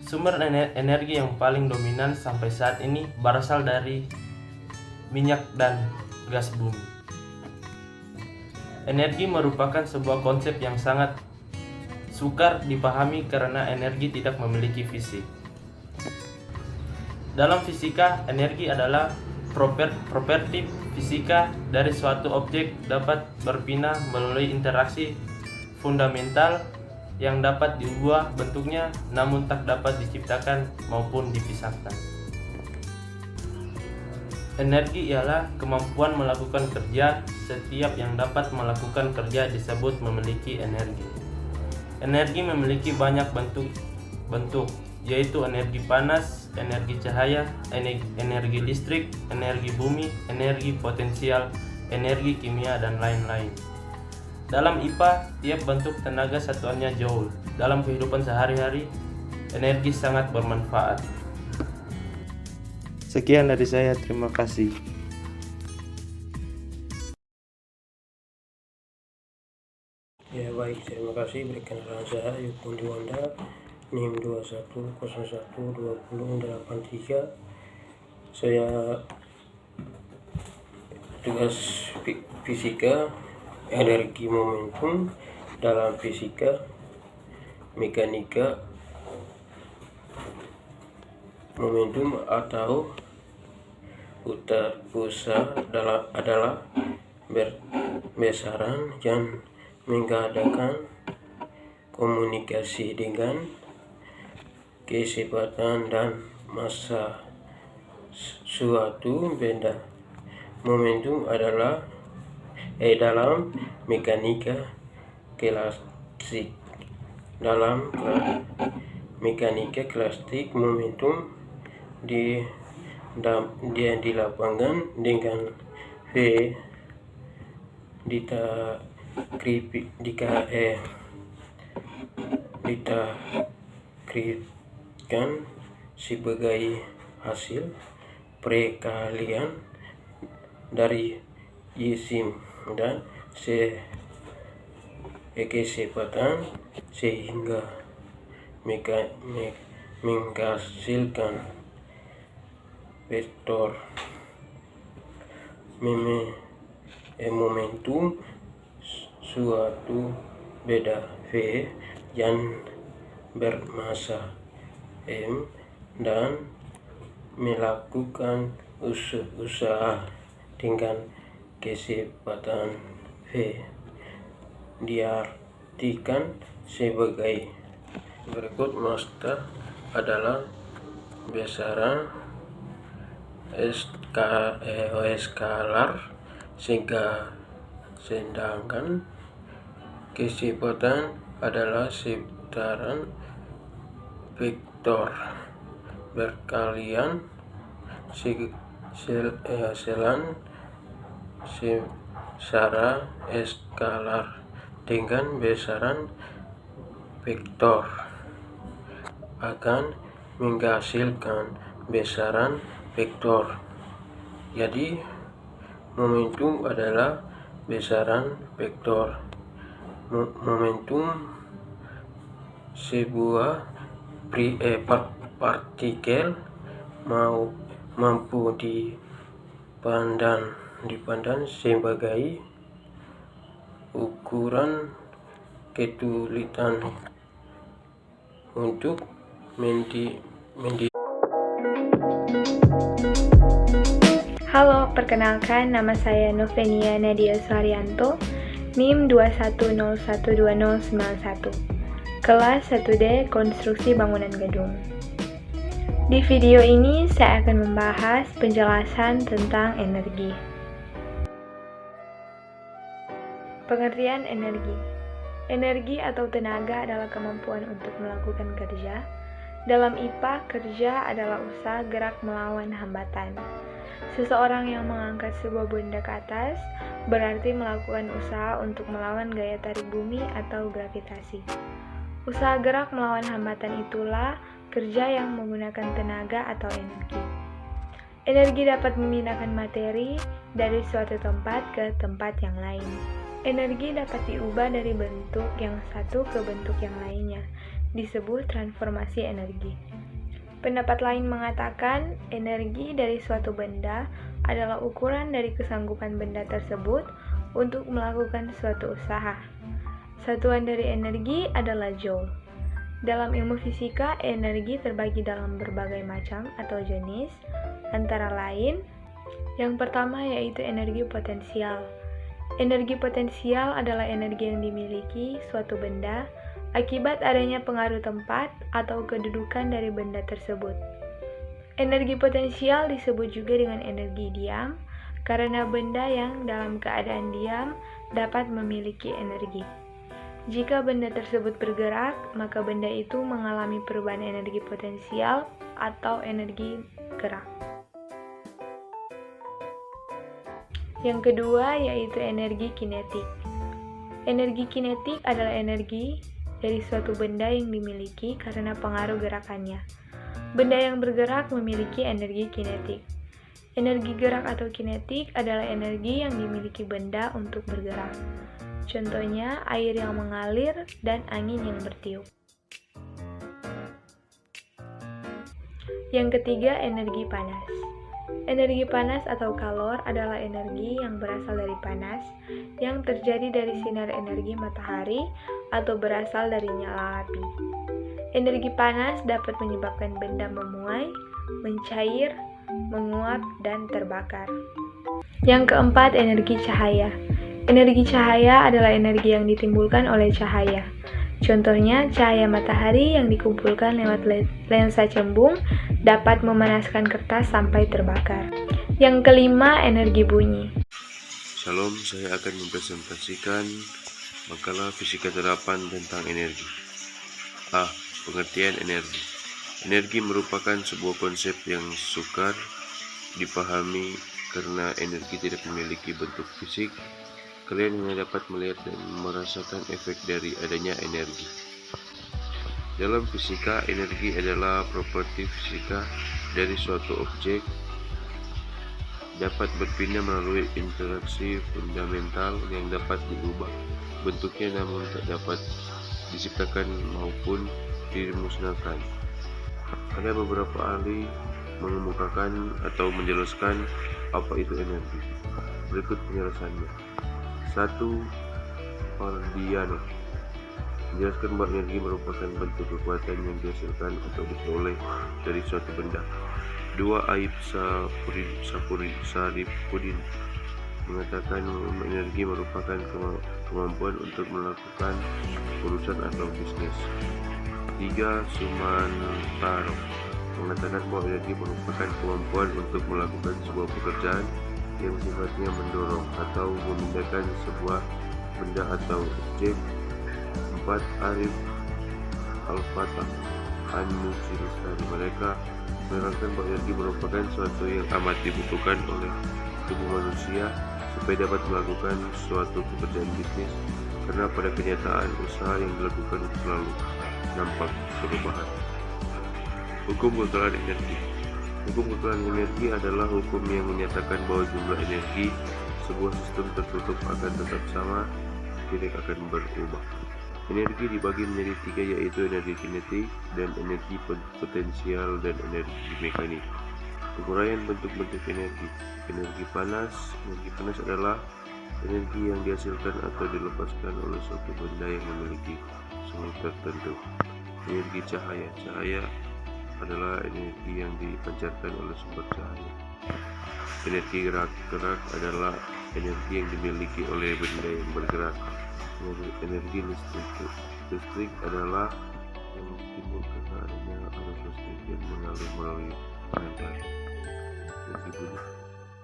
Sumber energi yang paling dominan sampai saat ini berasal dari minyak dan gas bumi. Energi merupakan sebuah konsep yang sangat sukar dipahami karena energi tidak memiliki fisik. Dalam fisika, energi adalah properti fisika dari suatu objek dapat berpindah melalui interaksi fundamental yang dapat diubah bentuknya namun tak dapat diciptakan maupun dipisahkan. Energi ialah kemampuan melakukan kerja. Setiap yang dapat melakukan kerja disebut memiliki energi. Energi memiliki banyak bentuk, yaitu energi panas, energi cahaya, energi listrik, energi bumi, energi potensial, energi kimia, dan lain-lain. Dalam IPA, tiap bentuk tenaga satuannya joule. Dalam kehidupan sehari-hari, energi sangat bermanfaat. Sekian dari saya, terima kasih. Ya baik, terima kasih. Perkenalkan saya Yukun Diwanda, NIM 21012083. Saya tugas fisika energi momentum dalam fisika mekanika. Momentum atau usaha adalah besaran yang mengadakan komunikasi dengan kecepatan dan massa suatu benda. Momentum adalah dalam mekanika klasik. Dalam mekanika klasik, momentum dilapangkan dengan V ditakrifkan sebagai hasil perkalian dari jisim dan kecepatan sehingga menghasilkan vektor momentum suatu benda V yang bermassa M dan melakukan usaha dengan kecepatan V diartikan sebagai berikut. Massa adalah besaran skalar, sedangkan kecepatan adalah besaran vektor berkalian secara skalar dengan besaran vektor akan menghasilkan besaran vektor. Jadi momentum adalah besaran vektor. Momentum sebuah partikel mampu dipandang sebagai ukuran kesulitan untuk Halo, perkenalkan nama saya Novenia Nadia Suharyanto, NIM 21012091, kelas 1D Konstruksi Bangunan Gedung. Di video ini saya akan membahas penjelasan tentang energi. Pengertian energi. Energi atau tenaga adalah kemampuan untuk melakukan kerja. Dalam IPA, kerja adalah usaha gerak melawan hambatan. Seseorang yang mengangkat sebuah benda ke atas berarti melakukan usaha untuk melawan gaya tarik bumi atau gravitasi. Usaha gerak melawan hambatan itulah kerja yang menggunakan tenaga atau energi. Energi dapat memindahkan materi dari suatu tempat ke tempat yang lain. Energi dapat diubah dari bentuk yang satu ke bentuk yang lainnya, disebut transformasi energi. Pendapat lain mengatakan energi dari suatu benda adalah ukuran dari kesanggupan benda tersebut untuk melakukan suatu usaha. Satuan dari energi adalah joule. Dalam ilmu fisika, energi terbagi dalam berbagai macam atau jenis, antara lain, yang pertama yaitu energi potensial. Energi potensial adalah energi yang dimiliki suatu benda akibat adanya pengaruh tempat atau kedudukan dari benda tersebut. Energi potensial disebut juga dengan energi diam, karena benda yang dalam keadaan diam dapat memiliki energi. Jika benda tersebut bergerak, maka benda itu mengalami perubahan energi potensial atau energi gerak. Yang kedua yaitu energi kinetik. Energi kinetik adalah energi dari suatu benda yang dimiliki karena pengaruh gerakannya. Benda yang bergerak memiliki energi kinetik. Energi gerak atau kinetik adalah energi yang dimiliki benda untuk bergerak. Contohnya, air yang mengalir dan angin yang bertiup. Yang ketiga, energi panas. Energi panas atau kalor adalah energi yang berasal dari panas yang terjadi dari sinar energi matahari atau berasal dari nyala api. Energi panas dapat menyebabkan benda memuai, mencair, menguap, dan terbakar. Yang keempat, energi cahaya. Energi cahaya adalah energi yang ditimbulkan oleh cahaya. Contohnya, cahaya matahari yang dikumpulkan lewat lensa cembung dapat memanaskan kertas sampai terbakar. Yang kelima, energi bunyi. Shalom, saya akan mempresentasikan makalah fisika terapan tentang energi. A. Pengertian energi. Energi merupakan sebuah konsep yang sukar dipahami karena energi tidak memiliki bentuk fisik. Kalian hanya dapat melihat dan merasakan efek dari adanya energi. Dalam fisika, energi adalah properti fisika dari suatu objek, dapat berpindah melalui interaksi fundamental yang dapat diubah bentuknya namun tak dapat diciptakan maupun dimusnahkan. Ada beberapa ahli mengemukakan atau menjelaskan apa itu energi. Berikut penjelasannya. 1. Pardiano menjelaskan bahwa energi merupakan bentuk kekuatan yang dihasilkan atau diperoleh dari suatu benda. 2. Aib Saripudin mengatakan energi merupakan kemampuan untuk melakukan urusan atau bisnis. 3. Sumantaro mengatakan bahwa energi merupakan kemampuan untuk melakukan sebuah pekerjaan yang sifatnya mendorong atau memindahkan sebuah benda atau objek. 4. Arif Al-Fatah An-Nusiristari mereka menerangkan bahwa energi merupakan sesuatu yang amat dibutuhkan oleh tubuh manusia supaya dapat melakukan suatu pekerjaan bisnis, karena pada kenyataan usaha yang dilakukan selalu nampak perubahan. Hukum kekekalan energi. Hukum kekekalan energi adalah hukum yang menyatakan bahwa jumlah energi sebuah sistem tertutup akan tetap sama, tidak akan berubah. Energi dibagi menjadi 3, yaitu energi kinetik dan energi potensial dan energi mekanik. Uraian bentuk-bentuk energi. Energi panas adalah energi yang dihasilkan atau dilepaskan oleh suatu benda yang memiliki suhu tertentu. Energi cahaya adalah energi yang dipancarkan oleh sumber cahaya. Energi gerak adalah energi yang dimiliki oleh benda yang bergerak. Energi listrik adalah yang timbul karena adanya arus listrik yang mengalir melalui rantai. Energi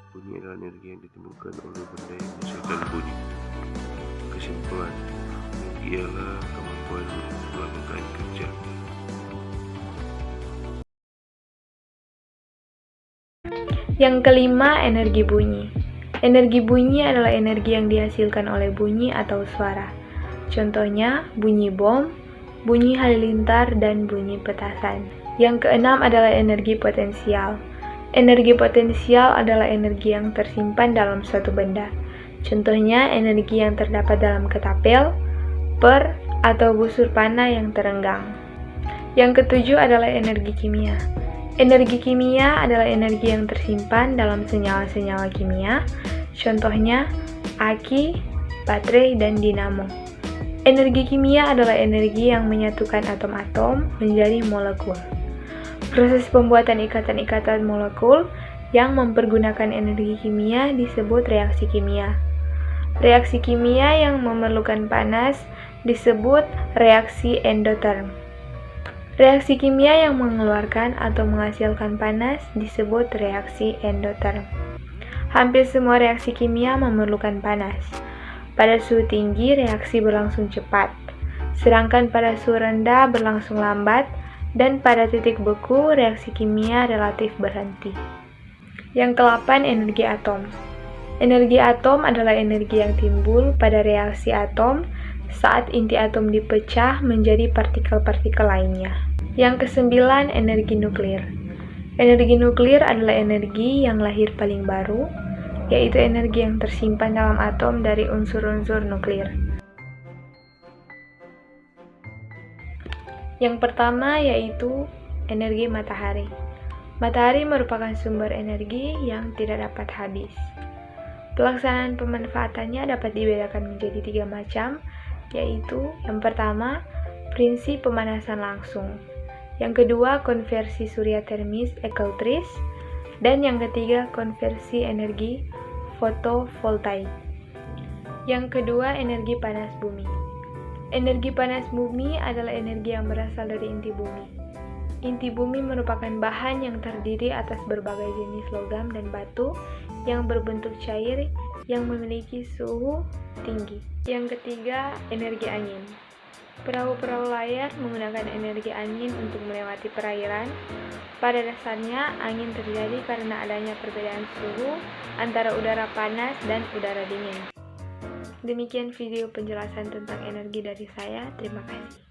bunyi adalah energi yang ditimbulkan oleh benda yang menghasilkan bunyi. Kesimpulan, energi ialah kemampuan untuk melakukan kerja. Yang kelima, energi bunyi. Energi bunyi adalah energi yang dihasilkan oleh bunyi atau suara. Contohnya, bunyi bom, bunyi halilintar, dan bunyi petasan. Yang keenam adalah energi potensial. Energi potensial adalah energi yang tersimpan dalam suatu benda. Contohnya, energi yang terdapat dalam ketapel, per, atau busur panah yang terenggang. Yang ketujuh adalah energi kimia. Energi kimia adalah energi yang tersimpan dalam senyawa-senyawa kimia, contohnya aki, baterai, dan dinamo. Energi kimia adalah energi yang menyatukan atom-atom menjadi molekul. Proses pembuatan ikatan-ikatan molekul yang mempergunakan energi kimia disebut reaksi kimia. Reaksi kimia yang memerlukan panas disebut reaksi endoterm. Reaksi kimia yang mengeluarkan atau menghasilkan panas disebut reaksi endoterm. Hampir semua reaksi kimia memerlukan panas. Pada suhu tinggi, reaksi berlangsung cepat, sedangkan pada suhu rendah berlangsung lambat, dan pada titik beku, reaksi kimia relatif berhenti. Yang ke-8, energi atom. Energi atom adalah energi yang timbul pada reaksi atom saat inti atom dipecah menjadi partikel-partikel lainnya. Yang ke-9, energi nuklir. Energi nuklir adalah energi yang lahir paling baru, yaitu energi yang tersimpan dalam atom dari unsur-unsur nuklir. Yang pertama yaitu energi matahari. Matahari merupakan sumber energi yang tidak dapat habis. Pelaksanaan pemanfaatannya dapat dibedakan menjadi 3 macam, yaitu yang pertama, prinsip pemanasan langsung. Yang kedua, konversi surya termis ekeltris, dan yang ketiga, konversi energi fotovoltaik. Yang kedua, energi panas bumi. Energi panas bumi adalah energi yang berasal dari inti bumi. Inti bumi merupakan bahan yang terdiri atas berbagai jenis logam dan batu yang berbentuk cair yang memiliki suhu tinggi. Yang ketiga, energi angin. Perahu-perahu layar menggunakan energi angin untuk melewati perairan. Pada dasarnya, angin terjadi karena adanya perbedaan suhu antara udara panas dan udara dingin. Demikian video penjelasan tentang energi dari saya. Terima kasih.